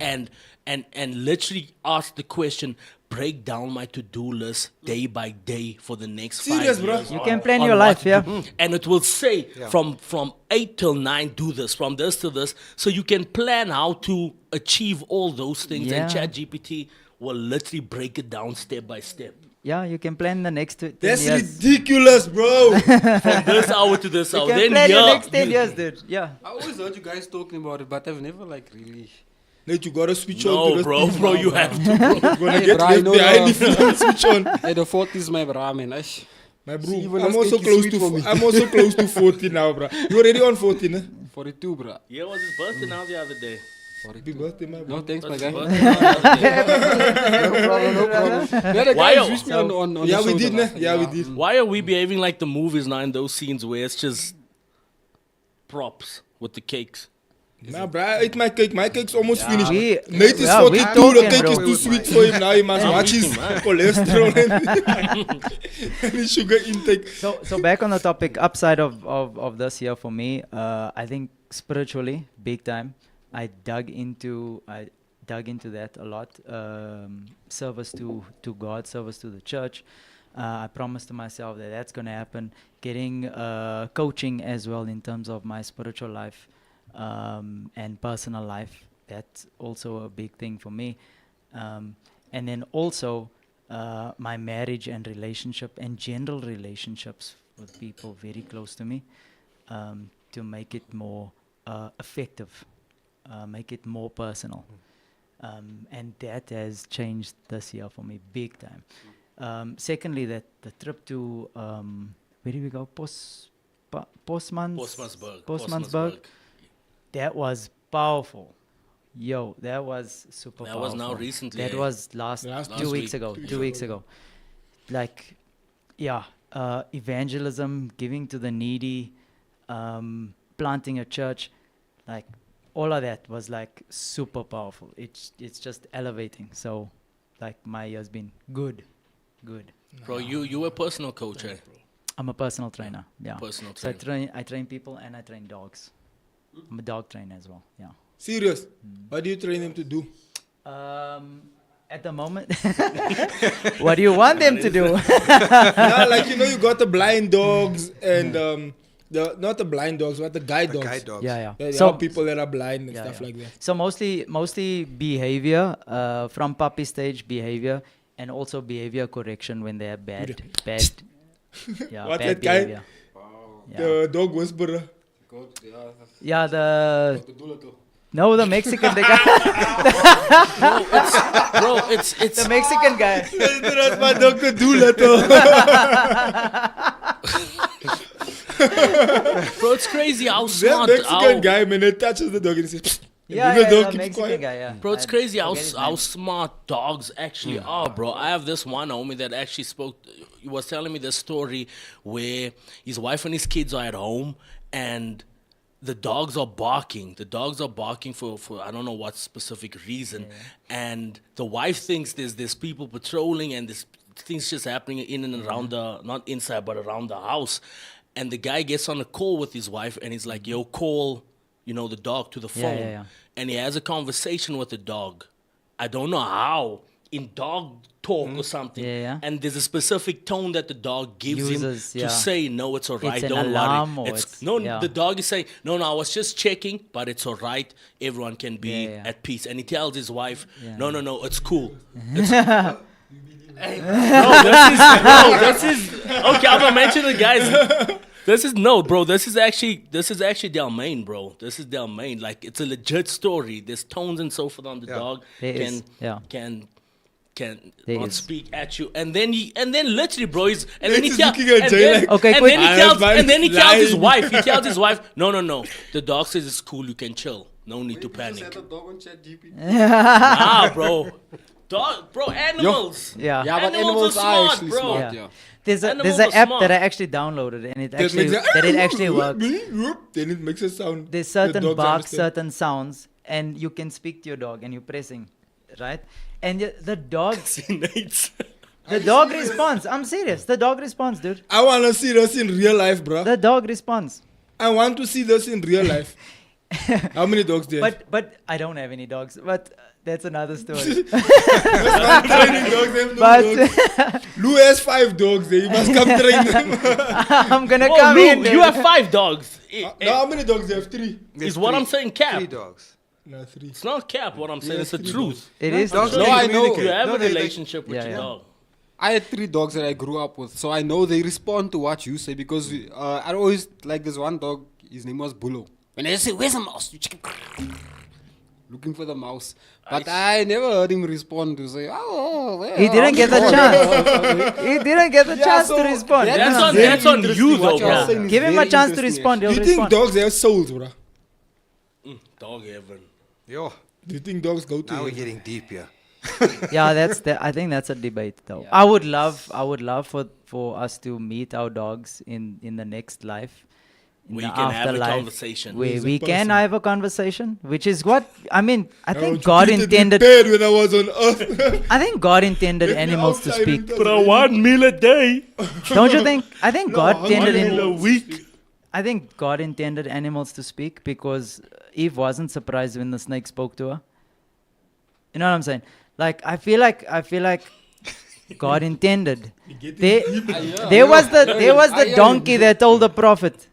And literally asked the question, break down my to-do list day by day for the next Serious, 5 bro? years. You can plan on your what life, to yeah. do. And it will say from 8 till 9, do this, from this to this. So you can plan how to achieve all those things. Yeah. And ChatGPT will literally break it down step by step. Yeah, you can plan the next 10 That's years. ridiculous, bro. From this hour to this You hour. can Then plan your yeah, next 10 years, dude. Yeah. I always heard you guys talking about it, but I've never like really. That you gotta switch on to No, this bro, thing bro, now, you have to, bro. You're gonna Hey, get bro, I left know behind the- if you don't switch on. Hey, the 40 is my bra, man. My bro, See, even I'm that's also cake is close sweet to for me. I'm also close to 40 now, bro. You already on 14, eh? 42, bro. Yeah, it was his birthday now the other day. Happy birthday, my bro. No, thanks, my Was guy. his No birthday now the other day. problem, no problem. Yeah, the Why guys you- wished me on Yeah, the we show did, the ne? last time. Yeah, we did. Why are we behaving like the movies now in those scenes where it's just props with the cakes? Nah, bro, I ate my cake. My cake's almost finished. We- Nate is yeah, we 42. The talking, cake bro. is too sweet for him now. He must watch his eating, man. cholesterol and his sugar intake. So back on the topic, upside of this year for me, I think spiritually, big time. I dug into that a lot. Service to God, service to the church. I promised to myself that that's going to happen. Getting coaching as well in terms of my spiritual life and personal life. That's also a big thing for me. And then also my marriage and relationship and general relationships with people very close to me to make it more effective, make it more personal. And that has changed this year for me big time. Secondly, that the trip to where did we go? Postmansberg. That was powerful. Yo, that was super That powerful. was now recently, That eh? was Last 2 week. weeks ago. 2 weeks ago. Like, yeah, evangelism, giving to the needy, planting a church, like all of that was like super powerful. It's just elevating. So, like my year's been good. Bro, you a personal coach, eh? I'm a personal trainer. Yeah. Personal So trainer. I train people and I train dogs. I'm a dog trainer as well. Yeah. Serious? What do you train him to do? At the moment, what do you want them to do? Nah, like you got the blind dogs and not the blind dogs, but the guide dogs. Guide dogs. Yeah. There So are people that are blind and Yeah, stuff yeah. like that. So mostly behavior, from puppy stage behavior, and also behavior correction when they have bad, yeah, What's bad that guy? behavior. Yeah. The dog whisperer. Yeah, the Mexican the guy, Bro, it's the Mexican guy. That's my Dr. Doolittle. bro, it's crazy how That smart. Mexican guy, man, he touches the dog and he says, Yeah, the dog the keeps Mexican quiet. guy. Yeah. Bro, it's I crazy how forget his how name. smart dogs actually are, bro. I have this one homie that actually spoke. He was telling me this story where his wife and his kids are at home and the dogs are barking. The dogs are barking for I don't know what specific reason, and the wife thinks there's people patrolling and there's things just happening in and around the not inside but around the house, and the guy gets on a call with his wife and he's like, "Yo, call." The dog to the phone. Yeah. And he has a conversation with the dog. I don't know how, in dog talk or something. Yeah. And there's a specific tone that the dog gives Uses, him yeah. to say, no, it's all right, an don't alarm worry. or it's- No, yeah. the dog is saying, no, I was just checking, but it's all right. Everyone can be Yeah. at peace. And he tells his wife, Yeah. no, it's cool. Hey, this is okay, I'm gonna mention it, guys. This is actually their main, bro. This is their main. Like, it's a legit story. There's tones and so forth on the Yeah. dog. There can is, yeah. can There not is. speak at you. And then literally, bro, and then he He's tells looking at Jay like, Okay, and quick. then he I tells have my and then he tells his line. wife, no. The dog says it's cool, you can chill. No need to Set panic. a dog on ChatGPT. Nah, bro. Animals. Yeah. Yeah, but Animals animals are are smart, actually bro. smart. Yeah. Yeah. There's Animals an are app smart. that I actually downloaded and it That actually makes that it actually works. Then it makes a sound. There's The certain dogs barks, understand. certain sounds, and you can speak to your dog and you're pressing. right? And the dog, Vaccinates. the dog responds. I'm serious. The dog responds, dude. I want to see this in real life, bro. The dog responds. I want to see this in real life. How many dogs do you have? But I don't have any dogs. But that's another story. Training dogs, have no but dogs. Lou has 5 dogs there. You must come train them. I'm gonna Oh, come Lou, in. you dude. have 5 dogs. Now, how many dogs do you have? 3. Is what I'm saying cap? 3 dogs. No, 3. It's not cap what I'm saying, Yeah, it's the 3 truth. It is. Dogs No, can I know. communicate. You have No, a they- relationship with Yeah, your yeah. dog. I had 3 dogs that I grew up with, so I know they respond to what you say because I always like this one dog. His name was Bullo. When I say, "Where's the mouse?" You chicken. Looking for the mouse, but I never heard him respond to say, "Oh, where He didn't get the oh, chance. He didn't get the Yeah, chance so to respond. that You know is what I'm very saying? That's on interesting. you though, What you're bro. saying is Give him a very chance to interesting, respond. Do He'll you think respond. dogs have souls, bro? Dog heaven. Yo, Do you think dogs go to now we're heaven? getting deep here. Yeah, I think that's a debate though. I would love for us to meet our dogs in the next life. In Where the you can have a afterlife, conversation. Where As a we can person. have a conversation, which is what I mean. I think you God treated me intended. bad when I was on earth. I think God intended Let me animals to outside speak. and tell But I me. 1 meal a day. Don't you think? I think God hungry intended. meal a week. I think God intended animals to speak because Eve wasn't surprised when the snake spoke to her. You know what I'm saying? Like I feel like God intended. There was the donkey that told the prophet,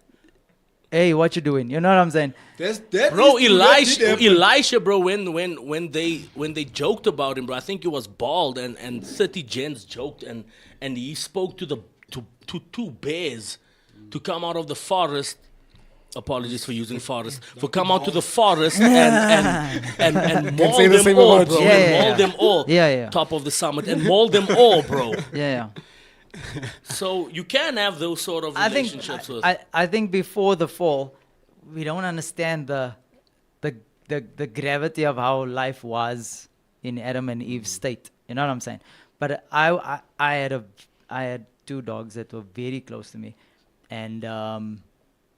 "Hey, what you doing?" You know what I'm saying? Bro, Elisha, bro, when they joked about him, bro, I think he was bald and 30 gens joked and he spoke to 2 bears to come out of the forest. Apologies for using forest. For come out to the forest and maul say the them same all, about bro. you. And Yeah, maul yeah. them all. Yeah, yeah. Top of the summit and maul them all, bro. Yeah. So you can have those sort of I think relationships with. I think before the fall, we don't understand the gravity of how life was in Adam and Eve's state. You know what I'm saying? But I had 2 dogs that were very close to me, and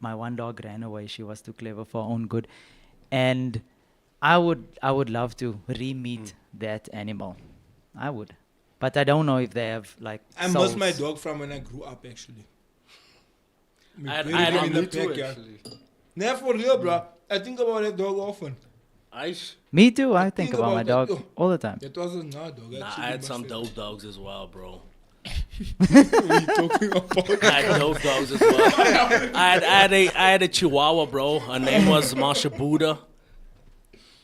my one dog ran away. She was too clever for her own good, and I would love to re-meet that animal. I would, but I don't know if they have like. I miss souls. my dog from when I grew up, actually. I had- Very I had big a in the Me too, backyard. actually. Never for real, bro. I think about that dog often. Ice. Me too. I think think about my about dog that. all the time. That wasn't our dog. Nah, actually, I had must some say. dope dogs as well, bro. What are you talking about? I had dope dogs as well. I had a Chihuahua, bro. Her name was Masha Buddha.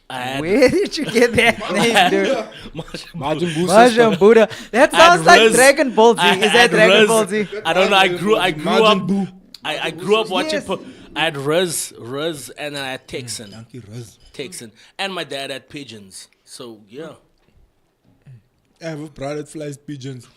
I had Where did you get that name, dude? Masha Majin Buu Majin sister. Buddha. That I had sounds like Riz. Dragon Ball Z. I Is that had Dragon Riz. Ball Z? I don't know. I grew Majin up. Buu. I grew up watching. Yes. I had Riz, and then I had Texan, Donkey Ruz. Texan, and my dad had pigeons. So yeah. I have a brother that flies pigeons.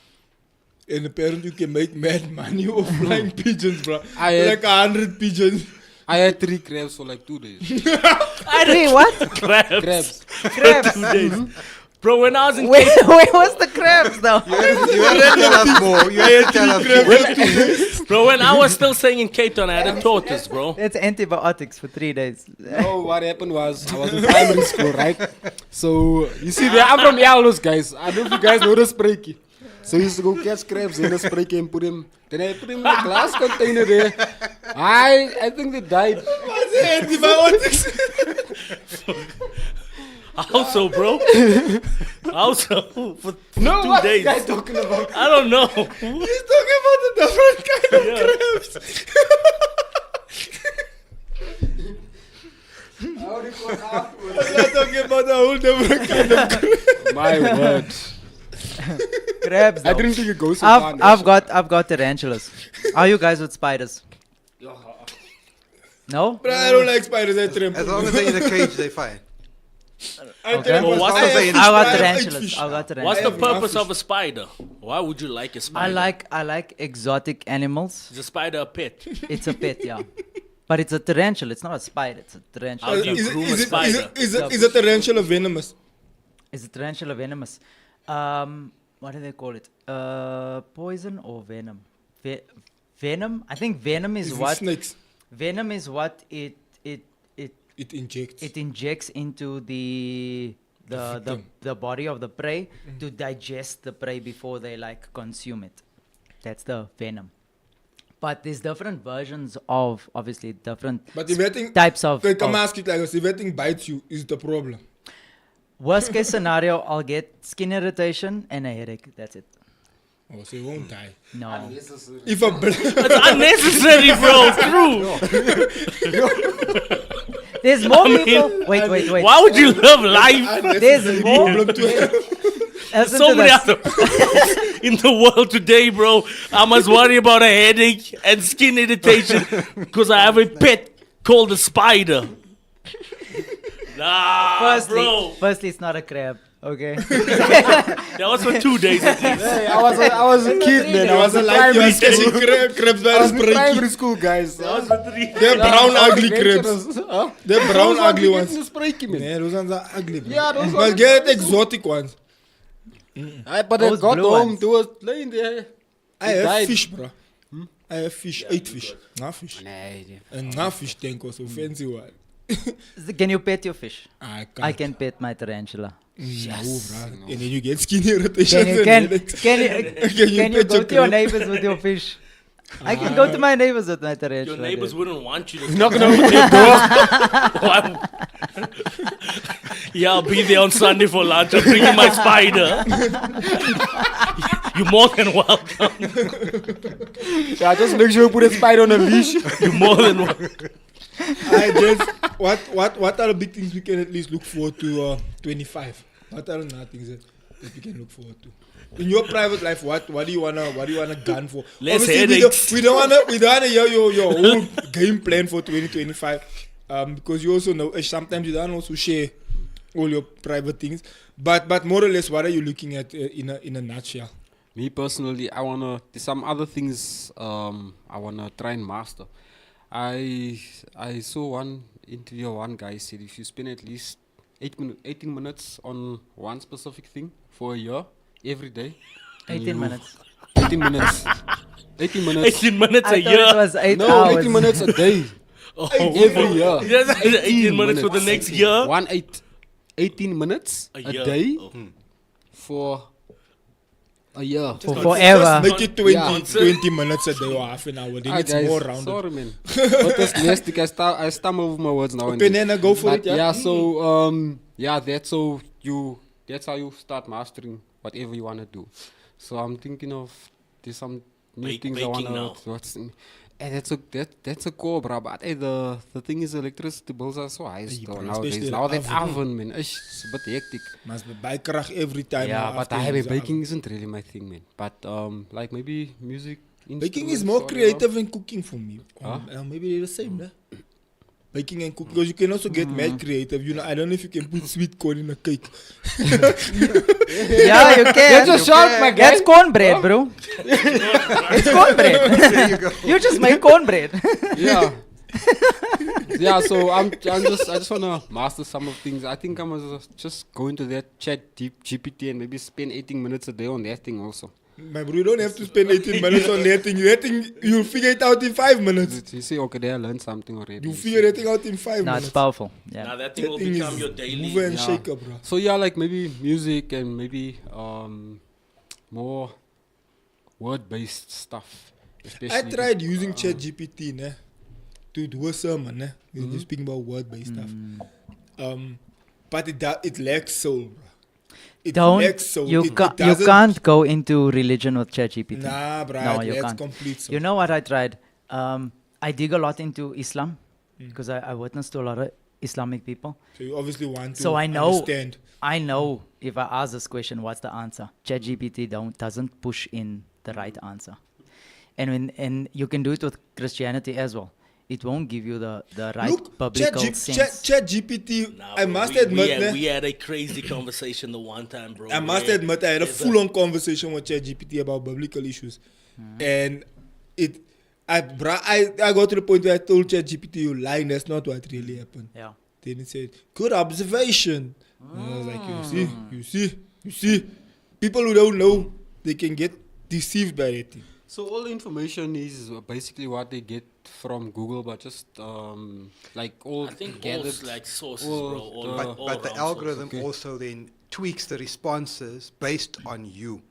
And apparently you can make mad money off flying pigeons, bro. I had- Like 100 pigeons. I had 3 crabs for like 2 days. Three what? Crabs. Crabs. Crabs. 2 days. Bro, when I was in Where was the crabs though? You have to tell us more. You have to tell us more. Bro, when I was still staying in Cape Town, I had a tortoise, bro. That's antibiotics for 3 days. No, what happened was I was in primary school, right? So you see, I'm from Yalos, guys. I don't know if you guys know the spraykie. So I used to go catch crabs in the spraykie and put him. Then I put him in a glass container there. I think they died. What's the antibiotics? Also, bro. Also, for No, 2 what days. guy talking about? I don't know. He's talking about a different kind of Yeah. crabs. You're talking about a whole different kind of crabs. My word. Crabs. I Though. didn't think it goes so far. I've got tarantulas. Are you guys with spiders? No? But I don't like spiders. I trample. As long as they're in a cage, they're fine. I Okay. trample. But what's I the- have I fish, I got I have tarantulas. fish. I got What's the tarantulas. purpose of a spider? Why would you like a spider? I like exotic animals. Is a spider a pet? It's a pet, yeah. But it's a tarantula. It's not a spider. It's a How tarantula. do you Is it- groom is a it- spider? is it tarantula venomous? Is a tarantula venomous? What do they call it? Poison or venom? Venom? I think venom is Is it what snakes? venom is what It injects. it injects into the the body of the prey to digest the prey before they like consume it. That's the venom. But there's different versions of obviously different But if anything, types of. Kijk, I'm asking like this, if anything bites you, is the problem. Worst case scenario, I'll get skin irritation and a headache. That's it. Oh, so you won't die. No. If a It's unnecessary, bro. True. There's more I mean, people. Wait. Why would you love life? There's more. problem to have. Listen So to many this. other problems in the world today, bro. I must worry about a headache and skin irritation because I have a pet called a spider. Nah, bro. Firstly, it's not a crab. Okay. That was for 2 days at least. Hey, I was a kid, man. I was in Like you primary are catching school. crabs by I the was in spray. primary school, guys. That was for 3 They're brown ugly crabs. Huh? They're brown Those ugly ones. ones. Man. Yeah, those ones are ugly. Bro. Yeah, those But ones get exotic ones. But I Those got blue home, ones. they was laying there. I They have died. fish, bro. I have fish. 8 fish. Nah fish. Nee, And nah fish tank was so fancy one. Can you pet your fish? I can't. I can pet my tarantula. Yes. And then you get skin irritation. Can you pet go your to your crab? neighbors with your fish? I can go to my neighbors with my Your tarantula. neighbors dude. wouldn't want you to knock on their door. Yeah, I'll be there on Sunday for lunch. I'm bringing my spider. You're more than welcome. Yeah, just make sure you put a spider on a leash. You're more than welcome. I just what are the big things we can at least look forward to 25? What are the things that we can look forward to? In your private life, what do you wanna gun for? Less Obviously, headaches. we don't wanna hear your whole game plan for 2025. Because you also know sometimes you don't also share all your private things. But more or less, what are you looking at in a nutshell? Me personally, there's some other things I wanna try and master. I saw one interview, one guy said if you spend at least 18 minutes on one specific thing for a year, every day. and 18 you- minutes. 18 minutes. 18 minutes. 18 minutes I a thought it year. was 8 No, hours. 18 minutes a day. Oh, Every year. Yes, 18 minutes for the next year. 18 minutes A a year. day Oh. for a year. For forever. Just make it 20, Yeah. 20 minutes a day or half an hour. Then Ah, it's guys, more rounded. sorry, man. But that's nasty. I stumble over my words now. and Okay, then. then go for But it. Yeah. yeah, so that's how you start mastering whatever you wanna do. So I'm thinking of there's some new things I Baking wanna now. what's and that's a core, bro. But the thing is, electricity bills are so high still bro, nowadays. especially Now the that oven. oven, man, it's a bit hectic. Must be bijkracht every time. Yeah, but after I you mean, use the baking oven. isn't really my thing, man. But like maybe music. Baking is instruments more or creative than cooking for me. Huh? Maybe they're the same, né? Baking and cooking, because you can also get mad creative. You know, I don't know if you can put sweet corn in a cake. Yeah, you can. That's a shot, my guy. That's cornbread, bro. It's cornbread. You just make cornbread. Yeah. Yeah, so I just wanna master some of things. I think I must just go into that chat deep GPT and maybe spend 18 minutes a day on that thing also. My bro, you don't have to spend 18 minutes on that thing. That thing, you'll figure it out in 5 minutes. You say, okay, there I learned something already. You figure that thing out in 5 No, minutes. it's powerful. Now Yeah. that thing That will thing become is your daily. mover and Yeah. shaker, bro. So yeah, like maybe music and maybe more word-based stuff. Especially I tried using ChatGPT to do a sermon. You're speaking about word-based stuff. But it lacks soul, bro. It lacks soul. You It you can't go into religion with ChatGPT. Nah, bro. No, it you lacks can't. complete soul. You know what I tried? I dig a lot into Islam because I witnessed to a lot of Islamic people. So you obviously want to So I know- understand. I know if I ask this question, what's the answer? ChatGPT doesn't push in the right answer. And you can do it with Christianity as well. It won't give you the right Look, biblical sense. ChatGPT, Nah, I bro, must we admit, had, né, we had a crazy conversation the one time, bro. I must where admit, I had a there's full-on conversation with ChatGPT about biblical issues, and I got to the point where I told ChatGPT, "You lying. That's not what really happened." Yeah. Then it said, "Good observation." And I was like, you see, people who don't know, they can get deceived by that thing. So all the information is basically what they get from Google, but just like all I think all gathered. like sources, all bro. All, the- But, all but the around algorithm Okay. also then tweaks the responses based on you.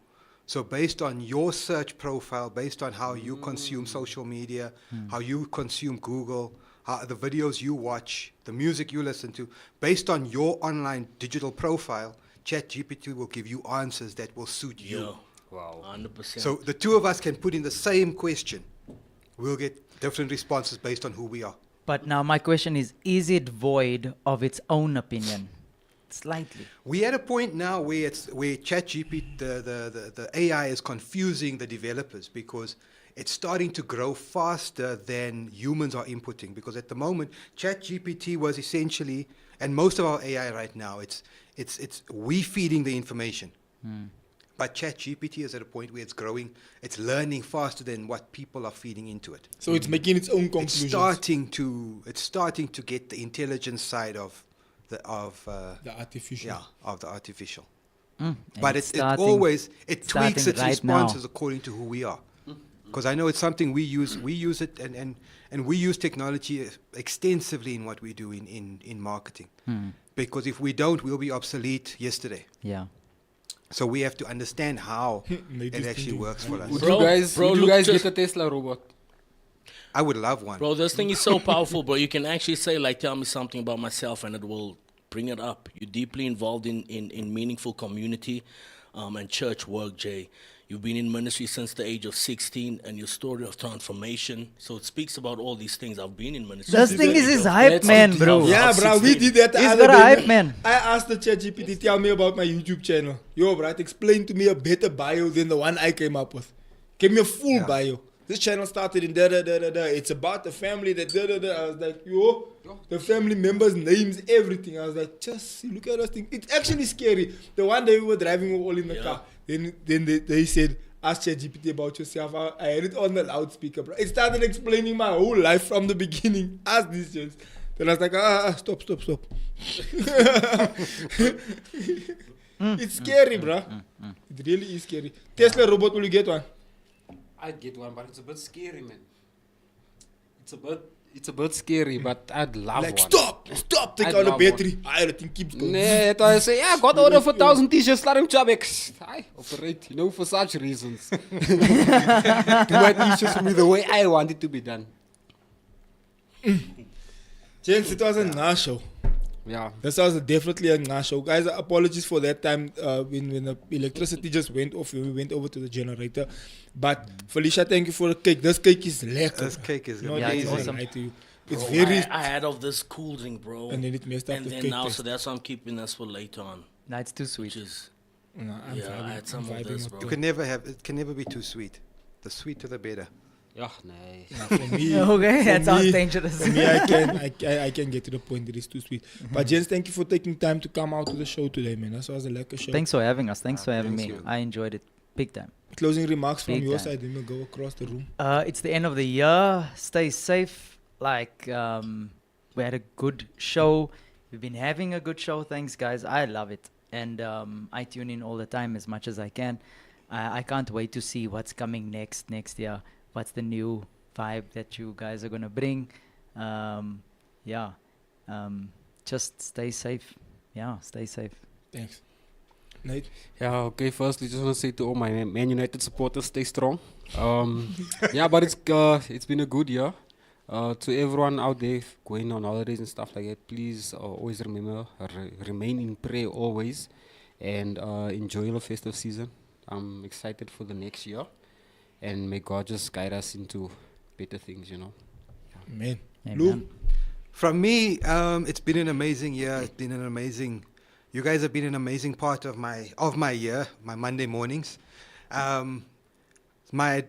So based on your search profile, based on how you consume social media, how you consume Google, how the videos you watch, the music you listen to, based on your online digital profile, ChatGPT will give you answers that will suit sources. you. Yeah, Wow. 100%. So the two of us can put in the same question. We'll get different responses based on who we are. But now my question is it void of its own opinion? Slightly. We at a point now where ChatGPT, the AI is confusing the developers because it's starting to grow faster than humans are inputting. Because at the moment, ChatGPT was essentially, and most of our AI right now, it's we feeding the information. But ChatGPT is at a point where it's growing, it's learning faster than what people are feeding into it. So it's making its own It's conclusions. starting to get the intelligence side of the artificial. artificial. And But it's it starting- always it tweaks starting its right responses now. according to who we are. Because I know it's something we use. We use it and we use technology extensively in what we do in marketing. Because if we don't, we'll be obsolete yesterday. Yeah. So we have to understand how Made it you actually thinking. works for us. Would Bro, you guys, bro, would you look, guys just- get a Tesla robot? I would love one. Bro, this thing is so powerful, bro. You can actually say, like, tell me something about myself, and it will bring it up. You're deeply involved in meaningful community and church work, Jay. You've been in ministry since the age of 16, and your story of transformation. So it speaks about all these things. I've been in ministry. This since thing the is age his of- hype That's man, deep. bro. Yeah, bro, we did that the He's other got a day. hype, man. I asked the ChatGPT, tell me about my YouTube channel. Yo, bro, explain to me a better bio than the one I came up with. Give me a full bio. This channel started in da da da da da. It's about the family that da da da. I was like, yo, the family members' names, everything. I was like, just see, look at this thing. It's actually scary. The one day we were driving, we were all in the car. Then they said, ask ChatGPT about yourself. I had it on the loudspeaker, bro. It started explaining my whole life from the beginning. Ask these things. Then I was like, stop. It's scary, bro. It really is scary. Tesla robot, will you get one? I'd get one, but it's a bit scary, man. It's a bit scary, but I'd love Like, one. stop, take I'd out the love battery. The thing keeps going. Nee, it was say, yeah, got order for 1,000 t-shirts, let him Chabex. I operate, for such reasons. Do my t-shirts for me the way I want it to be done. Gents, it was a nice show. Yeah. This was definitely a nice show. Guys, apologies for that time when the electricity just went off and we went over to the generator. But Felicia, thank you for the cake. This cake is lekker. This cake is No, Yeah, it's it's awesome. lie to you. It's Bro, very... I had of this cool drink, bro. And then it messed up And the then cake now, taste. so that's why I'm keeping this for later on. No, it's too sweet. Which is, No, I'm yeah, vibing. I had some I'm of vibing this, with bro. You can never have. It can never be too sweet. The sweeter the better. Yeah, nee. Nah, for me, Okay, for that sounds me- dangerous. For me, I can get to the point that it's too sweet. But gents, thank you for taking time to come out to the show today, man. That was a lekker show. Thanks for having us. Thanks for having thanks me. you. I enjoyed it big time. Closing remarks from Big your time. side, then we'll go across the room. It's the end of the year. Stay safe. We had a good show. We've been having a good show. Thanks, guys. I love it. And I tune in all the time as much as I can. I can't wait to see what's coming next year. What's the new vibe that you guys are going to bring. Just stay safe. Yeah, stay safe. Thanks. Nate? Yeah, okay, firstly, just want to say to all my Man United supporters, stay strong. Yeah, but it's been a good year. To everyone out there going on holidays and stuff like that, please always remember, remain in prayer always, and enjoy the festive season. I'm excited for the next year, and may God just guide us into better things, Man. Amen. Lou? From me, it's been an amazing year. It's been an amazing. You guys have been an amazing part of my year, my Monday mornings. My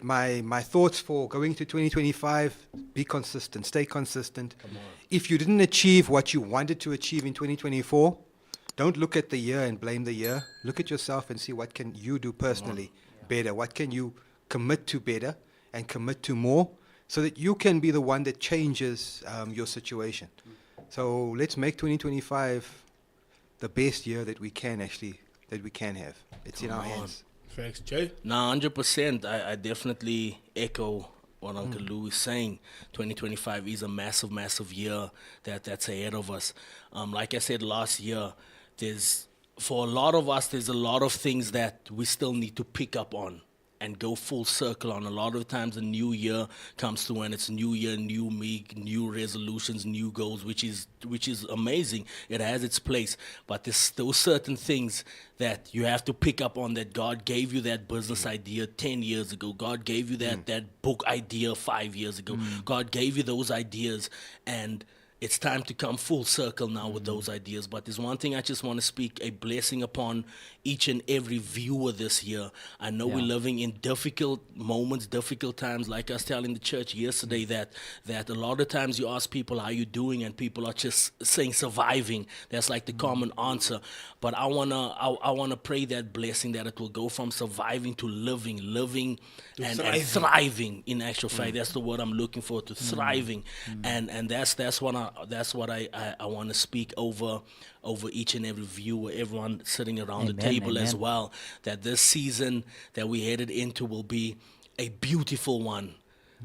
thoughts for going to 2025: be consistent, stay consistent. If you didn't achieve what you wanted to achieve in 2024, don't look at the year and blame the year. Look at yourself and see what can you do personally better. What can you commit to better and commit to more, so that you can be the one that changes your situation. So let's make 2025 the best year that we can have. It's in our hands. Facts, Jay? Nah, 100%. I definitely echo what Uncle Lou is saying. 2025 is a massive, massive year that's ahead of us. Like I said last year, for a lot of us, there's a lot of things that we still need to pick up on and go full circle on. A lot of times a new year comes through and it's new year, new me, new resolutions, new goals, which is amazing. It has its place. But there's those certain things that you have to pick up on, that God gave you that business idea 10 years ago. God gave you that book idea 5 years ago. God gave you those ideas, and it's time to come full circle now with those ideas. But there's one thing I just want to speak a blessing upon each and every viewer this year. I know we're living in difficult moments, difficult times. Like I was telling the church yesterday that a lot of times you ask people how you doing, and people are just saying surviving. That's like the common answer. But I wanna pray that blessing, that it will go from surviving to living and thriving. In actual fact, that's the word I'm looking for, to thriving. And that's what I want to speak over each and every viewer, everyone sitting around the table as well, that this season that we headed into will be a beautiful one.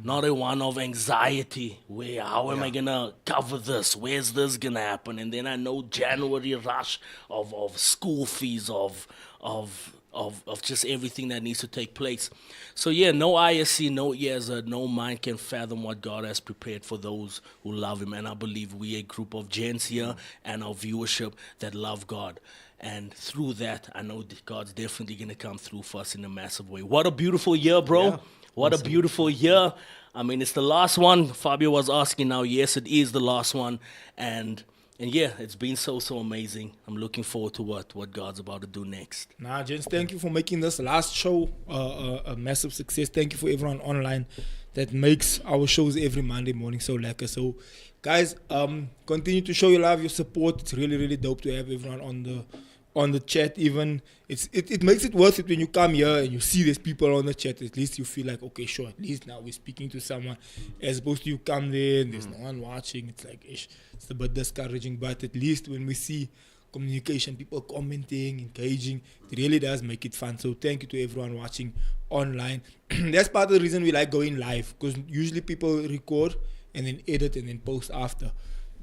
Not a one of anxiety, where how am I gonna cover this? Where's this gonna happen? And then I know January rush of school fees, of just everything that needs to take place. So no ISC, no ears, no mind can fathom what God has prepared for those who love Him. And I believe we a group of gents here and our viewership that love God. And through that, I know that God's definitely going to come through for us in a massive way. What a beautiful year, bro. Yeah. What a beautiful year. I mean, it's the last one. Fabio was asking now. Yes, it is the last one. And it's been so amazing. I'm looking forward to what God's about to do next. Nah, gents, thank you for making this last show a massive success. Thank you for everyone online that makes our shows every Monday morning so lekker. So, guys, continue to show your love, your support. It's really, really dope to have everyone on the chat. Even it makes it worth it when you come here and you see there's people on the chat. At least you feel like, okay, sure, at least now we're speaking to someone, as opposed to you come there and there's no one watching. It's like, it's a bit discouraging. But at least when we see communication, people commenting, engaging, it really does make it fun. So thank you to everyone watching online. That's part of the reason we like going live, because usually people record and then edit and then post after.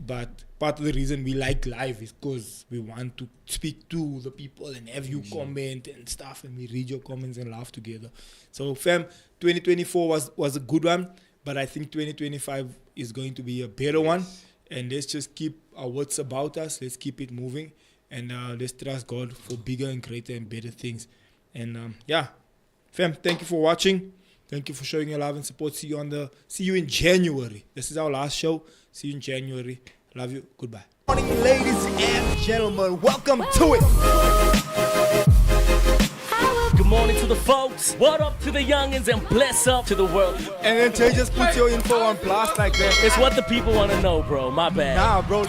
But part of the reason we like live is because we want to speak to the people and have you comment and stuff, and we read your comments and laugh together. So fam, 2024 was a good one, but I think 2025 is going to be a better one. And let's just keep our wits about us. Let's keep it moving, and let's trust God for bigger and greater and better things. And fam, thank you for watching. Thank you for showing your love and support. See you in January. This is our last show. See you in January. Love you. Goodbye. Morning, ladies and gentlemen. Welcome to it. Good morning to the folks. What up to the youngins, and bless up to the world. And then Jay just put your info on blast like that. It's what the people want to know, bro. My bad. Nah, bro.